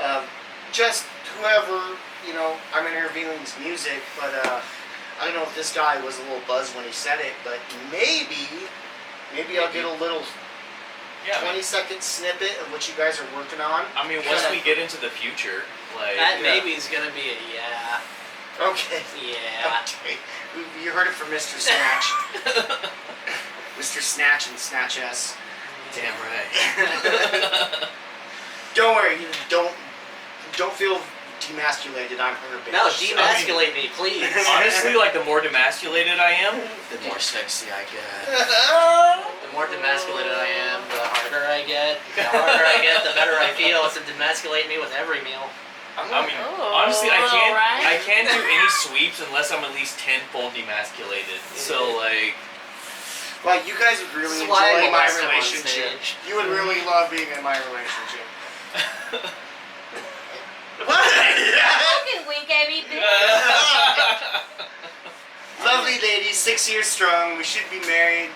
of just whoever, you know, I'm interviewing's music, but I don't know if this guy was a little buzzed when he said it, but maybe I'll get a little Yeah. 20-second snippet of what you guys are working on. I mean, once we get into the future, like. That Yeah. maybe's gonna be a yeah. Okay. Yeah. Okay. You heard it from Mr. Snatch. Mr. Snatch and Snatch S. Damn right. Don't worry, you don't feel demasculated. I'm her bitch. No, demasculate me, please. Honestly, like the more demasculated I am, the more sexy I get. The more demasculated I am, the harder I get. The harder I get, the better I feel. So demasculate me with every meal. I mean, Oh, honestly, I right. can't do any sweeps unless I'm at least tenfold demasculated. So like, Well, you guys would really That's why I enjoy my molest him on relationship. stage. You would really love being in my relationship. What? Fucking wink at me, bitch. Lovely lady, 6 years strong. We should be married,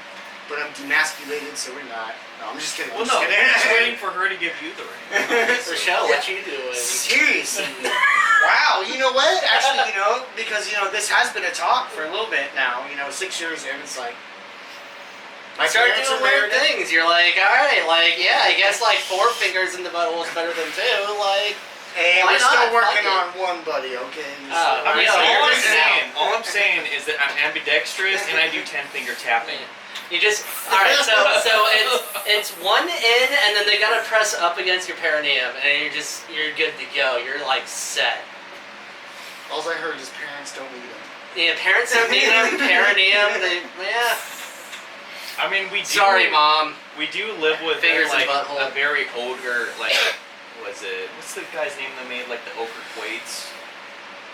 but I'm demasculated, so we're not. No, I'm just kidding. well, I'm no, just I'm just kidding. waiting for her to give you the ring. Rochelle, what you doing? Seriously. Wow, you know what? Actually, you know, because, you know, this has been a talk for a little bit now. You know, 6 years in, it's like. I start parents doing are weird married. things. You're like, alright, like, yeah, I guess like 4 fingers in the butthole is better than 2. Like, Hey, Why we're still not? working Fuck it. on one, buddy, okay? Oh, I mean, Yeah, all you're I'm just saying, all I'm saying is that I'm ambidextrous and I do 10-finger tapping. you just alright. So it's one in, and then they gotta press up against your perineum, and you're good to go. You're like set. All I heard is parents don't need them. Yeah, parents don't need them. Perineum. Yeah. I mean, we do. Sorry, mom. We do live with Fingers in like butthole. a very ogre, like, was it? What's the guy's name that made like the ochre quates?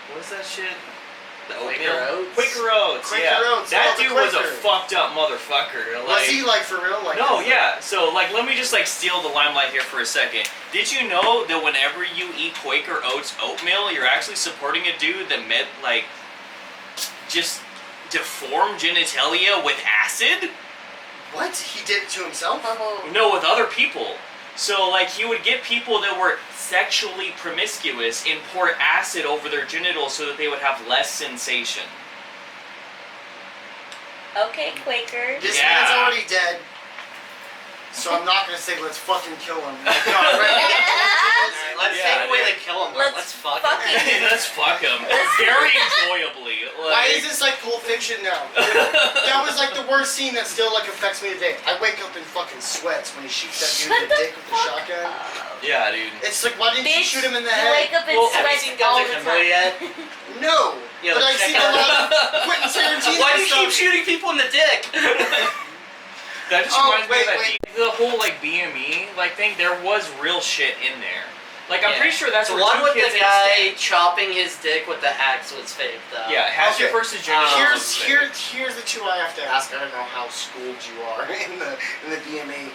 What is that shit? The Quaker oatmeal? Oats? Quaker Oats. Quaker Yeah. Oats, That oh, the dude was a Quaker. fucked up motherfucker. Was Like, he like for real? Like no, yeah. So, like, let me just like steal the limelight here for a second. Did you know that whenever you eat Quaker Oats oatmeal, you're actually supporting a dude that just deformed genitalia with acid? What? He did it to himself? No, with other people. So, like, he would get people that were sexually promiscuous and pour acid over their genitals so that they would have less sensation. Okay, Quaker. This Yeah. man's already dead. So I'm not gonna say let's fucking kill him. God, right? Let's Yeah, take away yeah. the kill 'em part. Let's fuck fuck him. Let's fuck him. Very enjoyably. Why Like, is this like Pulp Fiction now. That was like the worst scene that still like affects me today. I wake up in fucking sweats when he shoots that dude in the dick with the shotgun. Yeah, dude. It's like, why didn't you Bitch, shoot him in the you head? wake up in Well, have you sweats seen all Guns the Akimbo time. yet? No, Yeah, but like, I've check seen a out- lot of Quentin Tarantino Why do you stuff. keep shooting people in the dick? That just Oh, reminds me of that wait. the whole like BME like thing. There was real shit in there. Like I'm Yeah. pretty sure that's The where one two with kids the in a guy stand. chopping his dick with the axe was fake, though. Yeah, Hatchet Okay. versus Genesis. Here's the two I have to ask. I don't know how schooled you are in the BME,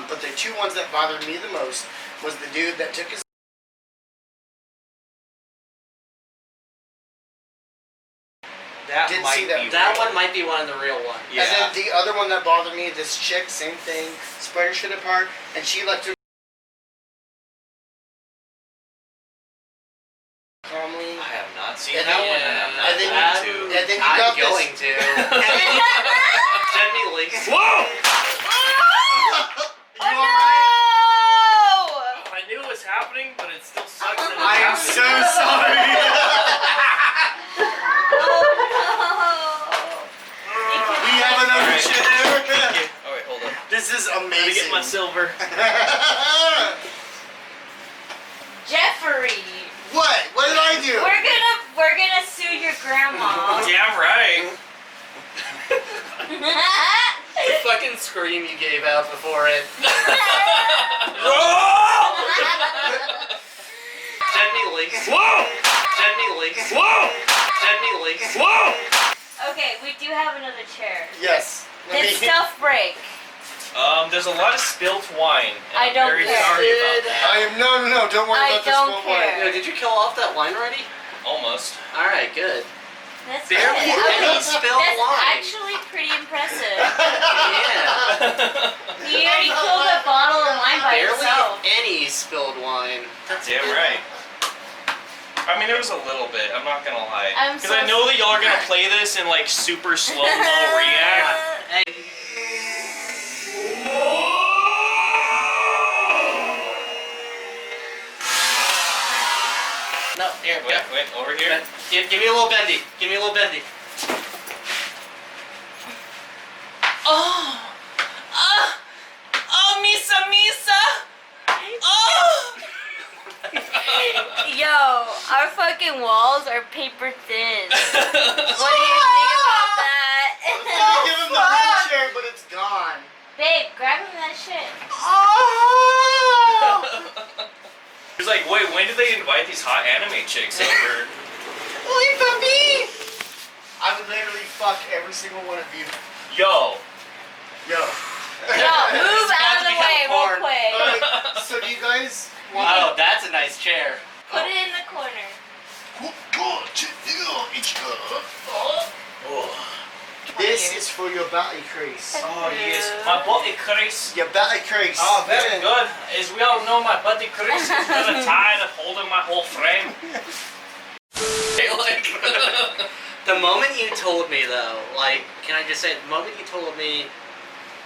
but the two ones that bothered me the most was the dude that took his. That Didn't might see that. be That real. one might be one of the real ones. Yeah. And then the other one that bothered me, this chick, same thing, spread her shit apart, and she left her calmly. I have not seen And that then- one, and I'm not and then going you- to. and then you I'm got this. going to. Send me links. Whoa! Oh no! I knew it was happening, but it still sucks that it I am happened. so sorry. We have another Alright. chair. Okay. Oh wait, hold on. This is Let me get amazing. my silver. Jeffrey, What? What did I do? we're gonna sue your grandma. Damn right. The fucking scream you gave out before it. Send me links. Whoa! Send me links. Whoa! Send me links. Whoa! Okay, we do have another chair. Yes. Let Did me- stuff break? There's a lot of spilt wine. And I don't I'm very care. sorry about Did- that. I am no. Don't worry I about this. don't Don't care. Yo, did you kill off that wine already? Almost. Alright, good. That's Barely good. any spilled That's wine. actually pretty impressive. Yeah. You already killed a bottle of wine by Barely yourself. any spilled wine. That's Damn good. right. I mean, there was a little bit. I'm not gonna lie. I'm Because so I know that y'all are gonna play this in like super slow mo react. Hey. No, here, Wait, go. wait, over here. Give me a little bendy. Give me a little bendy. Oh! Oh, Misa, Misa! Oh! Yo, our fucking walls are paper thin. What do you think about that? I was gonna give him the wheelchair, but it's gone. Babe, grab him that shit. He's like, wait, when did they invite these hot anime chicks over? Leave them be. I would literally fuck every single one of you. Yo. Yo. Yo, move It's out of about to the become way real porn. quick. Alright, so do you guys want Oh, that's a nice chair. Put it in the corner. This is for your belly crease. Oh yes, my body crease. Your belly crease. Oh, very Yeah. good. As we all know, my body crease is very tired of holding my whole frame. Like, the moment you told me, though, like, can I just say, the moment you told me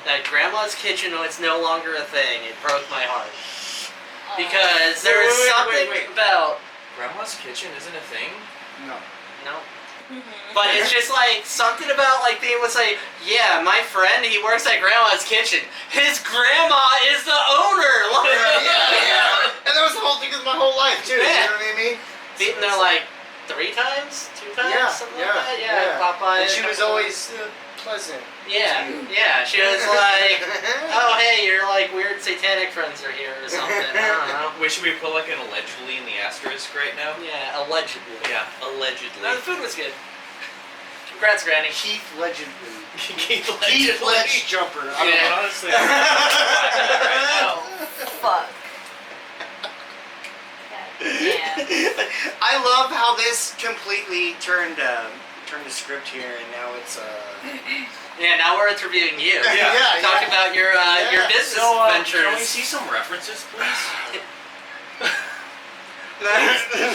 that Grandma's Kitchen was no longer a thing, it broke my heart. Because there is something wait. about. Grandma's kitchen isn't a thing? No. No. But it's just like something about like being able to say, yeah, my friend, he works at Grandma's Kitchen. His grandma is the owner. Like, Yeah. And that was the whole thing of my whole life too. Yeah. You know what I mean? Beaten there like 3 times, 2 times, Yeah. something like that. Yeah, Popeye. And she was always pleasant. Yeah, yeah. She was like, oh hey, your like weird satanic friends are here or something. I don't know. Wait, should we put like an allegedly in the asterisk right now? Yeah, allegedly. Yeah, allegedly. No, the food was good. Congrats, Granny. Keith Legendly. Keith Keith Ledge Jumper. I don't Yeah. know. Honestly, I'm right now. Fuck. Yeah. I love how this completely turned the script here, and now it's Yeah, now we're interviewing you. Yeah. Talk about your business So, ventures. can we see some references, please?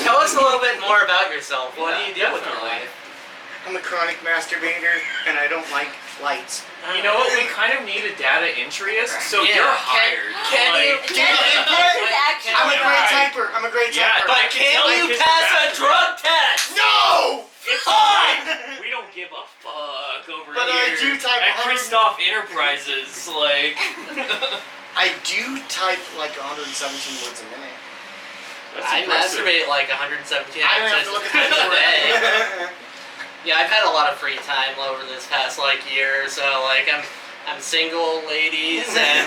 Tell us a little bit more about yourself. What do Yeah, you do with your definitely. life? I'm a chronic masturbator, and I don't like lights. You know what? We kind of need a data entryist, so Yeah. you're Can- hired. can you- Like, Can you- This is actually. I'm a Yeah. great typer. I'm a great Yeah, typer. But can Tell you his pass dad. a drug test? No! It's Fine! fine. We don't give But I years. do type At 100. Christoph Enterprises, like. I do type like 117 words a minute. That's I impressive. masturbate like 117 I don't have to times look at a day. that. Yeah, I've had a lot of free time over this past like year, so like I'm single, ladies, and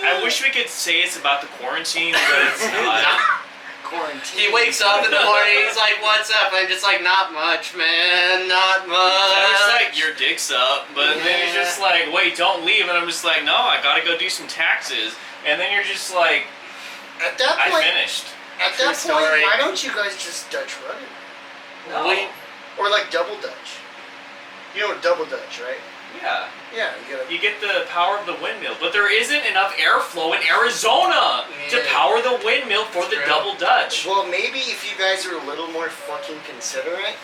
I wish we could say it's about the quarantine, but it's not. Quarantine. he wakes up in the morning, he's like, "What's up?" I'm just like, "Not much, man, not much." I was like, your dick's up, but then he's Yeah. just like, wait, don't leave, and I'm just like, no, I gotta go do some taxes, and then you're just like, At that I point, finished. at True that point, story. why don't you guys just Dutch run it? No. We- Or like double Dutch? You know what double Dutch, right? Yeah, Yeah, you gotta. you get the power of the windmill, but there isn't enough airflow in Arizona to Yeah. power the windmill for the True. double Dutch. Well, maybe if you guys are a little more fucking considerate,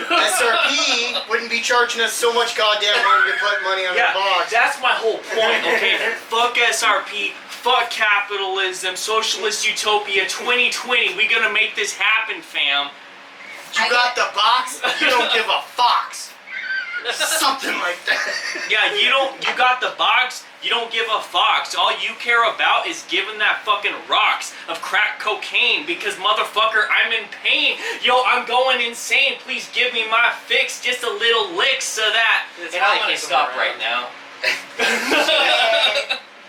SRP wouldn't be charging us so much goddamn money to put money on Yeah, the box. that's my whole point, okay? Fuck SRP, fuck capitalism, socialist utopia 2020. We gonna make this happen, fam. You got the box, you don't give a fox. Something like that. Yeah, you got the box, you don't give a fox. All you care about is giving that fucking rocks of crack cocaine because motherfucker, I'm in pain. Yo, I'm going insane. Please give me my fix, just a little lick so that. It's And how I'm you gonna keep 'em stop around. right now.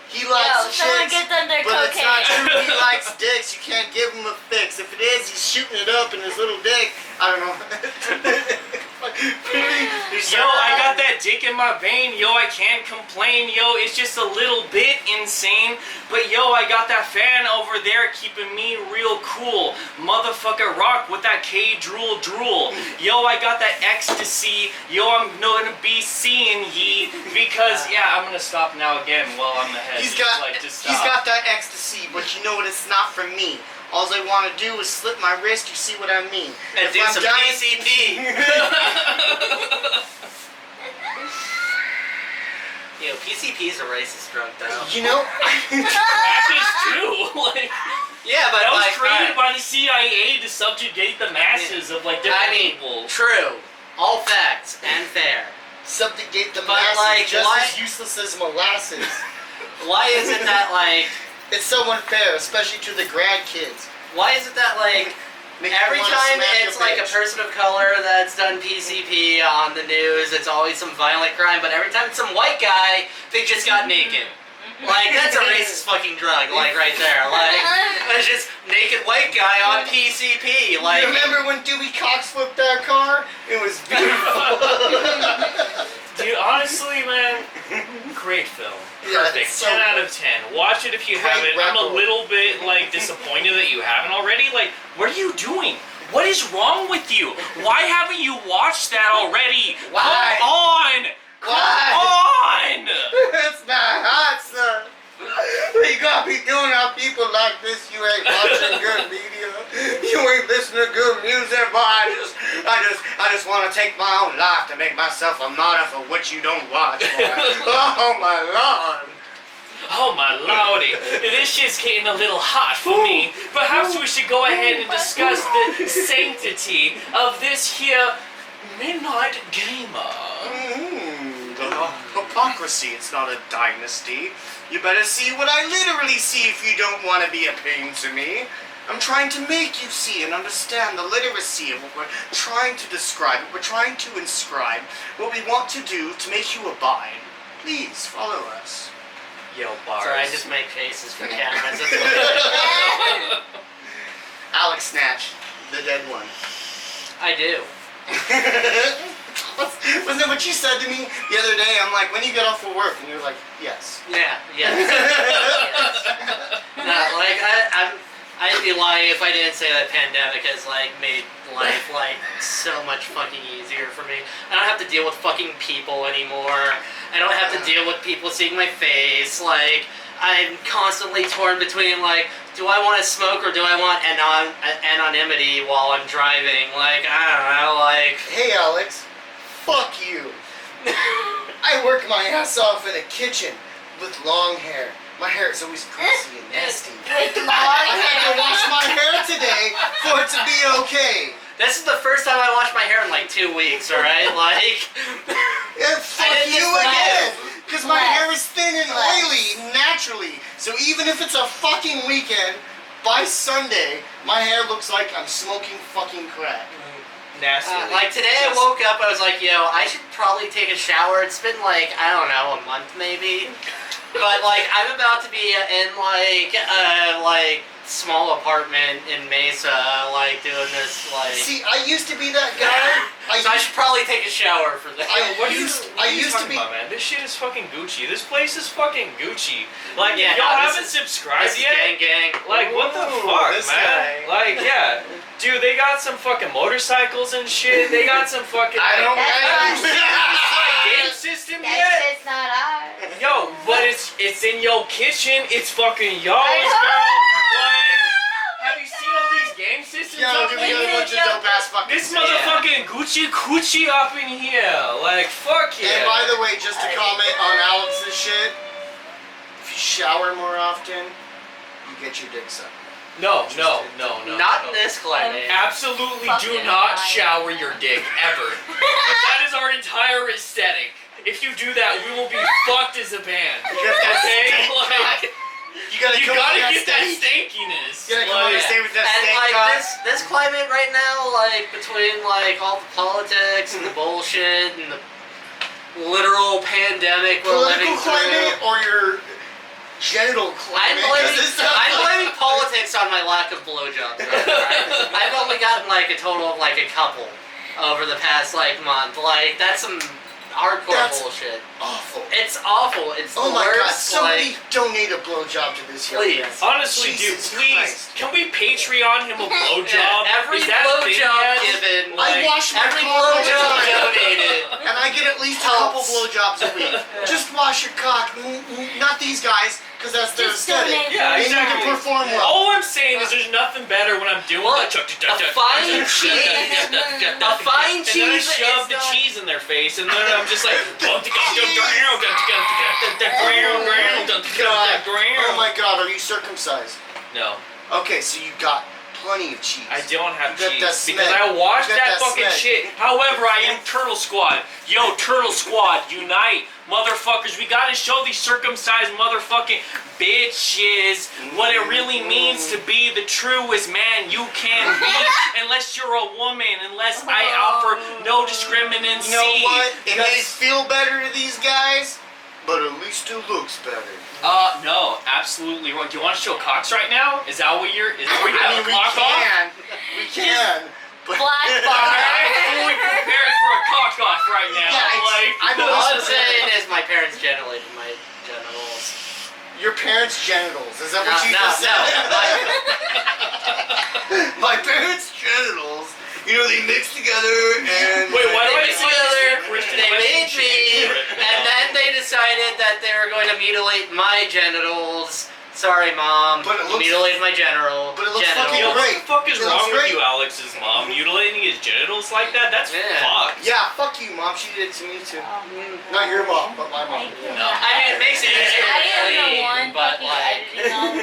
He Yo, likes someone chicks, gets on their but it's not cocaine. true. He likes dicks. You can't give him a fix. If it is, he's shooting it up in his little dick. I don't know. Yo, I got that dick in my vein. Yo, I can't complain. Yo, it's just a little bit insane. But yo, I got that fan over there keeping me real cool. Motherfucker rock with that K drool drool. Yo, I got that ecstasy. Yo, I'm gonna be seeing ye because yeah, I'm gonna stop now again while I'm ahead. He's got just he's stop. got that ecstasy, but you know what? It's not from me. All I want to do is slip my wrist. You see what I mean? And If do I'm some dying- PCP. Yo, PCP is a racist drug, though. You know, That is true. Like Yeah, but that was like, created alright. by the CIA to subjugate the masses of like different I mean, people. true. All facts and fair. subjugate the But, masses like, just why- as useless as molasses. Why is it that like? It's so unfair, especially to the grandkids. Why is it that like? Make you Every wanna time smack it's your like a bitch. person of color that's done PCP on the news, it's always some violent crime. But every time it's some white guy, they just got naked. Like that's a racist fucking drug, like right there. Like it's just naked white guy on PCP. Like You remember when Dewey Cox flipped that car? It was beautiful. Dude, honestly, man, great film. Yeah, Perfect. it's so 10 out of 10. Watch it if you Great haven't. I'm a record. little bit like disappointed that you haven't already. Like, what are you doing? What is wrong with you? Why haven't you watched that already? Why? Come on! Why? Come on! It's not hot, son. What you gotta be doing on people like this? You ain't watching good media. You ain't listening to good music, but I just want to take my own life to make myself a martyr for what you don't watch. Boy. Oh my lord. Oh my lordy, this shit's getting a little hot for me. Perhaps we should go ahead and discuss the sanctity of this here Midnight Gamer. The hypocrisy, it's not a dynasty. You better see what I literally see if you don't want to be a pain to me. I'm trying to make you see and understand the literacy of what we're trying to describe, what we're trying to inscribe, what we want to do to make you abide. Please follow us. Yo, bars. sorry, I just make faces for cameras. That's what Alex Snatch, the dead one. I do. Wasn't that what you said to me the other day? I'm like, when you get off of work? And you're like, yes. Yeah. Yes. No, like I'd be lying if I didn't say that pandemic has like made life like so much fucking easier for me. I don't have to deal with fucking people anymore. I don't have to deal with people seeing my face. Like I'm constantly torn between like, do I want to smoke or do I want anonymity while I'm driving? Like I don't know. Like Hey, Alex. Fuck you. I work my ass off in a kitchen with long hair. My hair is always greasy and nasty. With long I had to hair. wash my hair today for it to be okay. This is the first time I washed my hair in like 2 weeks. All right, like. Yeah, fuck did you this again! Because my Flex. hair is thin and Flex. oily naturally. So even if it's a fucking weekend, by Sunday, my hair looks like I'm smoking fucking crack. Nasty. Like today, I woke up. I was like, "Yo, I should probably take a shower." It's been like I don't know, a month maybe. But like I'm about to be in like small apartment in Mesa, like doing this like. See, I used to be that guy. So I should probably take a shower for that. What are you I used to talking be. about, man? This shit is fucking Gucci. This place is fucking Gucci. Like, Yeah, y'all no, this haven't is- subscribed This is yet? gang. Like, what the Ooh, fuck, this man? guy. Like, yeah. Dude, they got some fucking motorcycles and shit. They got some fucking. I don't That's know. like, game system That yet? shit's not ours. Yo, but it's in your kitchen. It's fucking y'all's. I know. Like, have you seen all these game systems Yo, up dude, in we got a here? bunch of dope ass fucking. This stuff. motherfucking Gucci Coochie up in here. Like, fuck yeah. And by the way, just to comment on Alex's shit, if you shower more often, you get your dick sucked. No. Not in this climate. Absolutely do Fucking not lying. shower your dick ever. That is our entire aesthetic. If you do that, we will be fucked as a band. You got that Okay? stank Like, You gotta you come gotta on get that stage. stankiness. You gotta come on Like, stage with that And stank like cock. this climate right now, like between like all the politics and the bullshit and the literal pandemic we're living Political climate through. or your genital climate? 'Cause I'm blaming politics on my lack of blowjobs. Right? I've only gotten like a total of like a couple over the past like month. Like that's some hardcore That's bullshit. awful. It's awful. It's Oh the my god, worst. somebody Like, donate a blowjob to this young Please. man. Honestly, Jesus dude, please, Christ. can we Patreon him a blowjob? every Is that a thing blowjob yet? given, I Like, wash my every cock all the blowjob time. donated. And I get at least a couple Helps. blowjobs a week. Just wash your cock. Not these guys, because that's their Just aesthetic. donate. Yeah, They need to exactly. perform well. All I'm saying is there's nothing better when I'm doing Look, that. a fine cheese- a fine And then I cheese shove is the not- cheese in their face, and then I'm just like, Oh my god, are you circumcised? No, Okay, so you got plenty of cheese. I don't have You got that cheese because smeg. I watched You got that that fucking smeg. shit. However, I am Turtle Squad. Yo, Turtle Squad, unite, motherfuckers. We gotta show these circumcised motherfucking bitches what it really means to be the truest man you can be. Unless you're a woman, unless I offer no discriminancy. You know what? It may Because- feel better to these guys, but at least it looks better. No, absolutely wrong. Do you want to show cocks right now? Is that what you're? Is that what you're I mean, we cock off? can. We can. But Black bar. Alright, fully prepared for a cock off right now. Yeah, like, I'm All I'm also- saying is my parents generated my genitals. Your parents' genitals. Is that what you No, just no, said? My parents' genitals. You know, they mix together and. Wait, why do They I made feel like together, Christian they Western made shit? me, and then they decided that they were going to mutilate my genitals. Sorry, Mom. But it You looks- mutilated my general. but it looks genitals. fucking Yo, what great. the fuck is It wrong looks with great. you, Alex's mom? Mutilating his genitals like that? That's Yeah. fucked. Yeah, fuck you, Mom. She did it to me too. Not your mom, but my mom. I Yeah. No. I mean, it makes it easier I to didn't know clean, one but fucking like. editing on.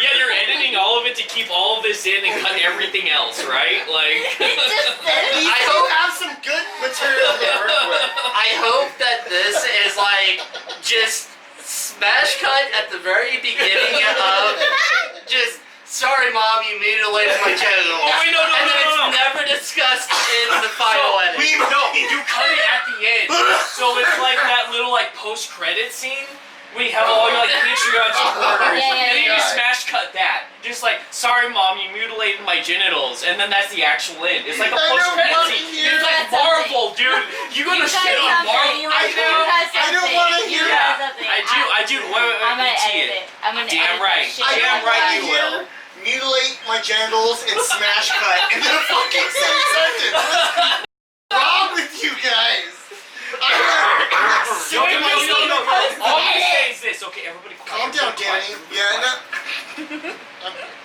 Yeah, you're editing all of it to keep all of this in and cut everything else, right? Like. Just At this. least I you hope- have some good material to work with. I hope that this is like just smash cut at the very beginning of just sorry mom you mutilated my genitals. Oh, wait, no, and then no. it's never discussed in the final edit. You cut it at the end, so it's like that little like post-credit scene. We have all your like Patreon supporters, Yeah, yeah, and then you yeah. just smash cut that. Just like, sorry mom, you mutilated my genitals, and then that's the actual end. It's like a I don't post-credit wanna scene. hear It's like that. Marvel, dude. You gonna You shit on guys Marvel something. right You now? guys I don't something. wanna You hear guys Yeah, something. I do. Wait, I'm gonna let me see edit it. I'm gonna Damn edit right. that shit. I Damn don't right want you to hear will. mutilate my genitals and smash cut in the fucking same sentence. What's wrong with you guys? I'm sick of myself. All I'm gonna say is this. Okay, everybody quiet. Calm down, Danny. Yeah, no.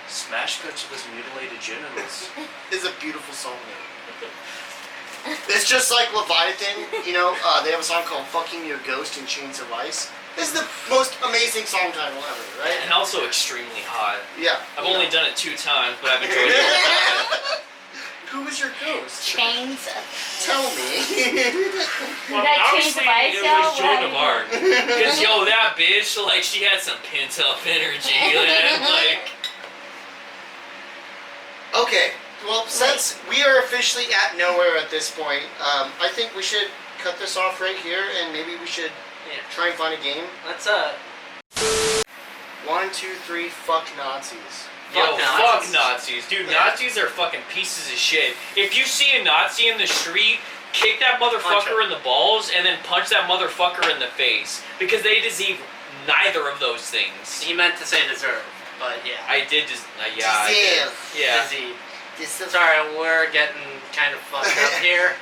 Smash cut to those mutilated genitals. It's a beautiful song name. It's just like Leviathan, you know, they have a song called Fucking Your Ghost in Chains of Ice. This is the most amazing song title ever, right? And also extremely hot. Yeah. I've only done it 2 times, but I've enjoyed it. Who was your ghost? Chains. Tell me. Well, got obviously, changed by it itself? was Joan What of Arc. Because, yo, that bitch, like, she had some pent-up energy, man. Like, Okay, well, since we are officially at nowhere at this point, I think we should cut this off right here, and maybe we should Yeah. try and find a game. Let's 1, 2, 3, fuck Nazis. yo, Fuck fuck Nazis. Nazis. Dude, Yeah. Nazis are fucking pieces of shit. If you see a Nazi in the street, kick that Punch motherfucker him. in the balls and then punch that motherfucker in the face. Because they deserve neither of those things. he meant to say deserve, but yeah. I did just, yeah. I did. Yeah. Dizzy. This is Sorry, we're getting kind of fucked up here.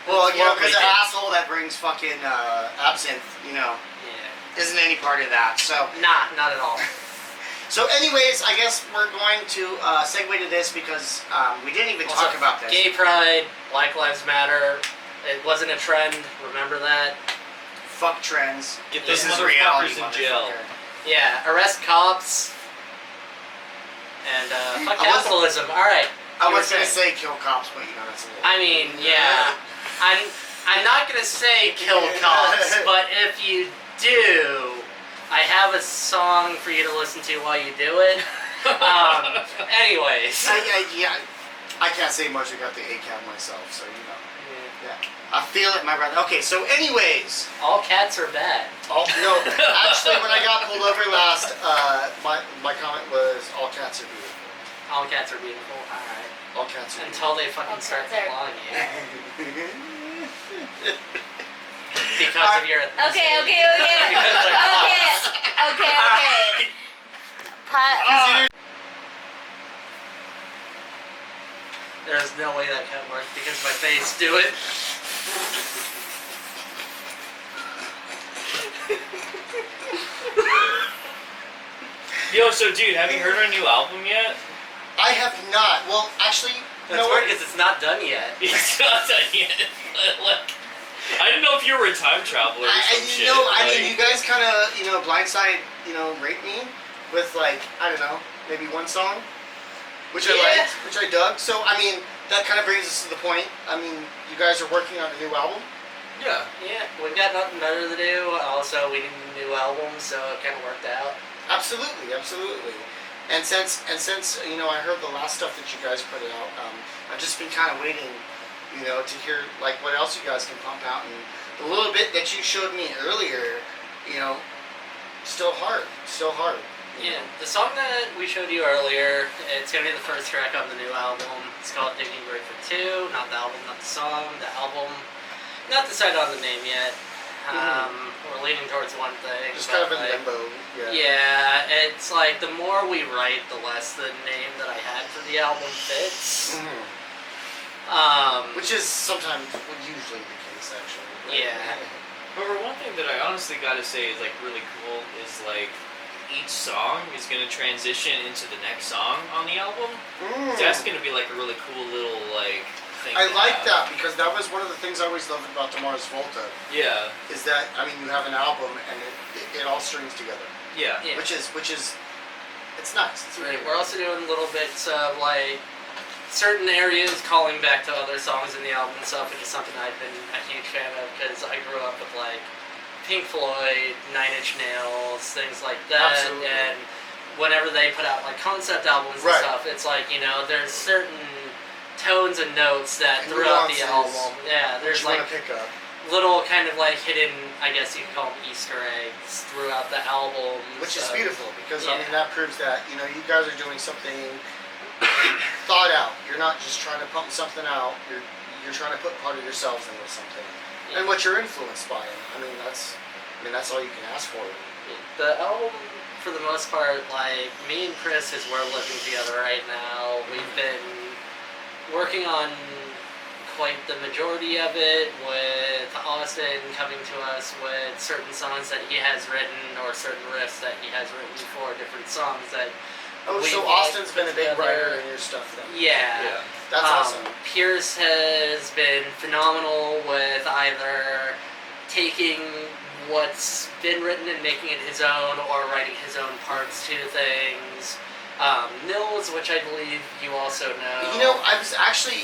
well, you know, What we because an did. asshole that brings fucking absinthe, you know, Yeah. isn't any part of that. So, Nah, not at all. anyways, I guess we're going to segue to this because we didn't even talk Also, about this. Gay pride, Black Lives Matter. It wasn't a trend. Remember that? Fuck trends. Get those This is motherfuckers reality, in jail. motherfucker. Yeah. Arrest cops. And fuck I wasn't- capitalism. All right. I You were was gonna saying. say kill cops, but you know that's a little. I mean, yeah. I'm not gonna say kill cops, but if you do, I have a song for you to listen to while you do it. Anyways. I can't say much. I got the ACAB myself, so you know. Yeah. I feel it, my brother. Okay, so anyways. All cats are bad. No, actually, when I got pulled over last, my comment was all cats are beautiful. All cats are beautiful. All right. All cats are Until they fucking All start cats are- clawing you beautiful. because of your ethnicity. Okay. There's no way that can work because my face do it. Yo, so dude, have you heard our new album yet? I have not. Well, actually, That's no. weird because it's not done yet. It's not done yet. Like, I didn't know if you were a time traveler or some shit. I like, mean, you guys kind of, blindside, raped me with like, I don't know, maybe one song, which I Yeah. liked, which I dug. So, I mean, that kind of brings us to the point. I mean, you guys are working on a new album. yeah. Yeah, we've got nothing better to do. Also, we need a new album, so it kind of worked out. Absolutely. And since I heard the last stuff that you guys put out, I've just been kind of waiting, to hear like what else you guys can pump out. And the little bit that you showed me earlier, still hard. you Yeah, know. the song that we showed you earlier, it's gonna be the first track on the new album. It's called Digging Grave for Two. Not the album, not the song. The album, not decided on the name yet. We're leaning towards one thing. Just but, kind of in like, limbo. Yeah. Yeah, it's like the more we write, the less the name that I had for the album fits. Which is sometimes, usually the case, actually. But- Yeah. However, one thing that I honestly gotta say is like really cool is like each song is gonna transition into the next song on the album. Mm. That's gonna be like a really cool little like thing. I to like have. that because that was one of the things I always loved about Mars Volta Yeah. is that you have an album and it all strings together, Yeah. Yeah. which is it's nice. It's really Right, we're also doing little bits of like certain areas calling back to other songs in the album and stuff, which is something I've been a huge fan of because I grew up with like Pink Floyd, Nine Inch Nails, things like that, Absolutely. and whenever they put out like concept albums Right. and stuff, it's like there's certain tones and notes that And throughout the nuances album, yeah, that there's you like want to pick up. little kind of like hidden, I guess you could call them Easter eggs throughout the album, Which is so- beautiful because yeah. that proves that you guys are doing something thought out. You're not just trying to pump something out. You're trying to put part of yourselves into something and what you're influenced by. And that's all you can ask for. The album, for the most part, like me and Chris, as we're living together right now, we've been working on quite the majority of it, with Austin coming to us with certain songs that he has written or certain riffs that he has written for different songs that. Oh, so we've Austin's been a big together. writer in your stuff then. Yeah. That's awesome. Pierce has been phenomenal with either taking what's been written and making it his own or writing his own parts to things. Nils, which I believe you also know. You know, I was actually,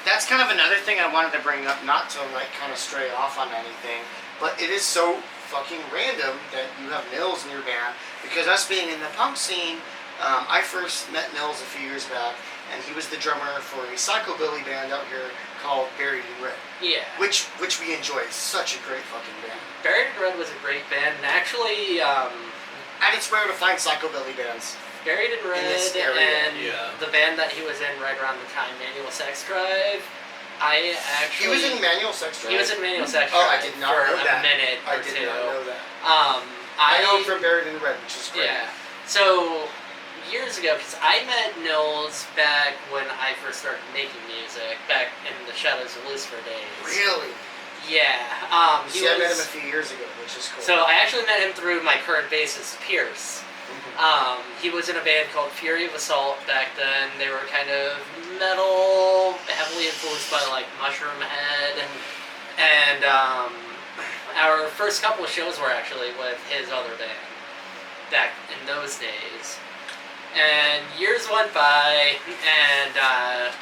that's kind of another thing I wanted to bring up, not to like kind of stray off on anything, but it is so fucking random that you have Nils in your band, because us being in the punk scene, I first met Nils a few years back, and he was the drummer for a psychobilly band out here called Buried in Red, Yeah. which we enjoy. It's such a great fucking band. Buried in Red was a great band, and actually, And it's rare to find psychobilly bands. Buried in Red this area, and yeah. the band that he was in right around the time, Manual Sex Drive, I He actually... was in Manual Sex Drive. He was in Manual Sex Oh, Drive I did not for know that. a minute I or did two. not know that. I know him from Buried in Red, which is great. Yeah. So, years ago, because I met Nils back when I first started making music, back in the Shadows of Lucifer days. Really? Yeah. See, I met him a few years ago, which is cool. So I actually met him through my current bassist, Pierce. He was in a band called Fury of Assault back then. They were kind of metal, heavily influenced by like Mushroom Head, and our first couple of shows were actually with his other band back in those days. And years went by, and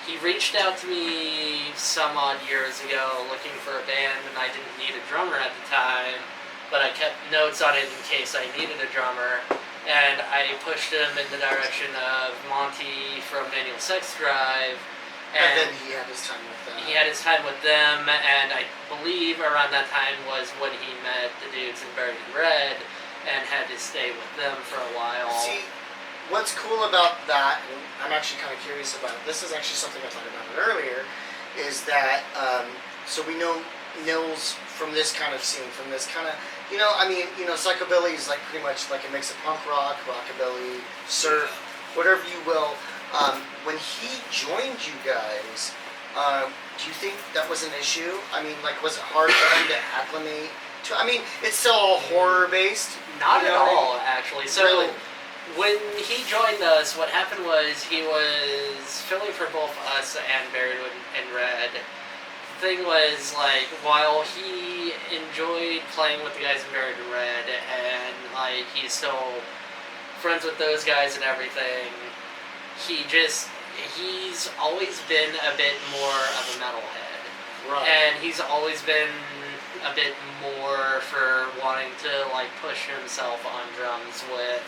he reached out to me some odd years ago looking for a band, and I didn't need a drummer at the time, but I kept notes on it in case I needed a drummer. And I pushed him in the direction of Monty from Manual Sex Drive. And then he had his time with them. He had his time with them, and I believe around that time was when he met the dudes in Buried in Red and had to stay with them for a while. See, what's cool about that, and I'm actually kind of curious about, this is actually something I talked about earlier, is that, so we know Nils from this kind of scene, from this kind of, psychobilly is like pretty much like a mix of punk rock, rockabilly, surf, whatever you will. When he joined you guys, do you think that was an issue? I mean, like, was it hard for him to acclimate to? I mean, it's still all horror based. Not at all, actually. So Really? when he joined us, what happened was he was filling for both us and Buried in Red. The thing was, like, while he enjoyed playing with the guys in Buried in Red, and like he's still friends with those guys and everything, he's always been a bit more of a metalhead. Right. And he's always been a bit more for wanting to like push himself on drums with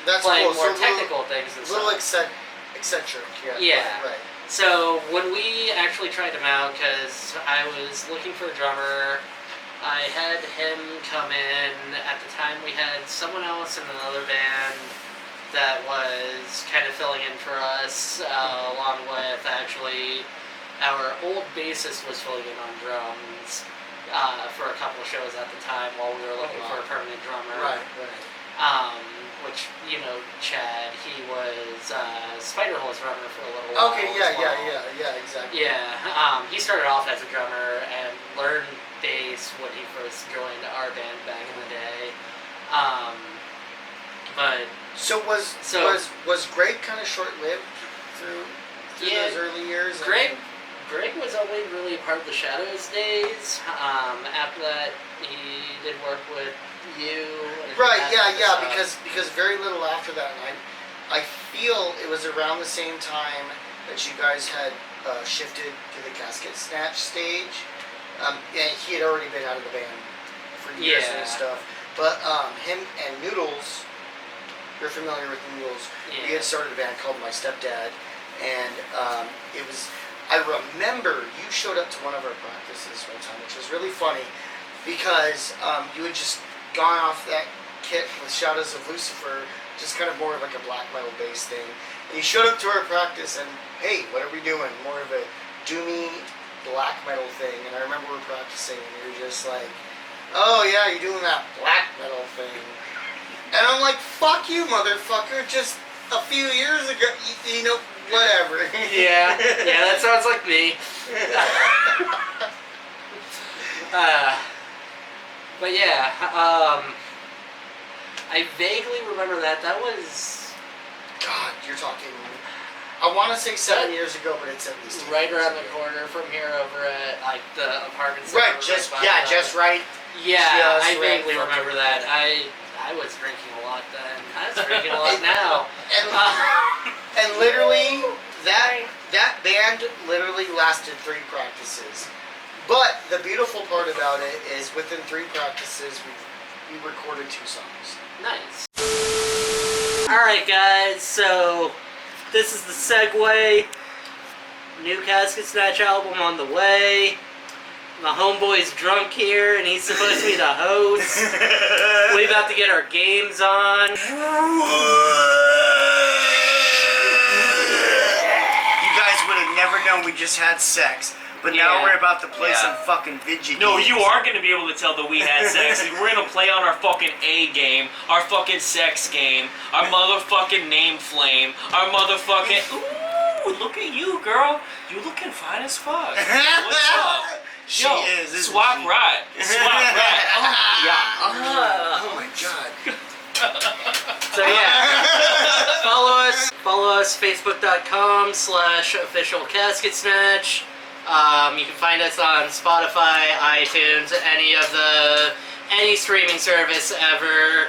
That's playing cool. more So technical things and little stuff. eccentric. Yeah. Yeah. Right. So when we actually tried him out, because I was looking for a drummer, I had him come in. At the time, we had someone else in another band that was kind of filling in for us, along with actually our old bassist was filling in on drums for a couple of shows at the time while we were looking for a permanent drummer. Right. Which, Chad, he was Spiderhole's drummer for a little while. Okay. as well. Yeah. Exactly. Yeah, he started off as a drummer and learned bass when he first joined our band back in the day. But So was Greg kind of short-lived through Yeah, those early years? Greg was only really a part of the Shadows days. After that, he did work with you. and Right. that Yeah. kind of Yeah. stuff. Because very little after that, and I feel it was around the same time that you guys had shifted to the Casket Snatch stage. And he had already been out of the band for years and Yeah. stuff. But him and Noodles, you're familiar with Noodles. Yeah. We had started a band called My Stepdad, and it was. I remember you showed up to one of our practices one time, which was really funny because you had just gone off that kit with Shadows of Lucifer, just kind of more of like a black metal bass thing. And you showed up to our practice and, hey, what are we doing? More of a doomy black metal thing. And I remember we were practicing and you were just like, oh yeah, you're doing that black metal thing. And I'm like, fuck you, motherfucker. Just a few years ago, whatever. Yeah, that sounds like me. But yeah, I vaguely remember that. That was God, you're talking. I want to say 7 years ago, but it's at least 10 right years around the ago. corner from here over at like the apartments. Right, just right. Yeah, Just I vaguely right remember from- that. I I was drinking a lot then. I was drinking a lot now. And literally, that band literally lasted 3 practices. But the beautiful part about it is within 3 practices, we recorded 2 songs. Nice. Alright guys, so this is the segue. New Casket Snatch album on the way. My homeboy's drunk here and he's supposed to be the host. We about to get our games on. You guys would have never known we just had sex. But now Yeah. we're about to play Yeah. some fucking video No, games. you are gonna be able to tell that we had sex. We're gonna play on our fucking A game, our fucking sex game, our motherfucking name flame, our motherfucking. Ooh, look at you, girl. You looking fine as fuck. What's up? She Yo, is, isn't swap she? right. Swap right. Oh, yeah. Oh my god. So yeah, follow us, facebook.com/official casket snatch. You can find us on Spotify, iTunes, any streaming service ever.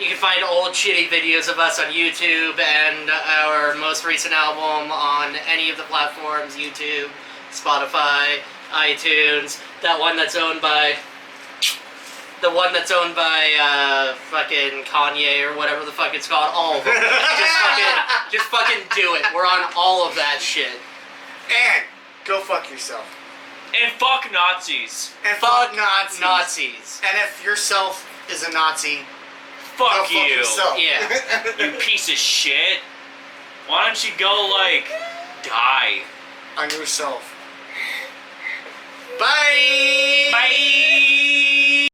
You can find old shitty videos of us on YouTube and our most recent album on any of the platforms, YouTube, Spotify, iTunes, the one that's owned by fucking Kanye or whatever the fuck it's called, all of them. just fucking do it. We're on all of that shit. And go fuck yourself. And fuck Nazis. And Fuck Nazis. Nazis. And if yourself is a Nazi, go Fuck fuck you. yourself. Yeah. You piece of shit. Why don't you go, like, die? On yourself. Bye. Bye.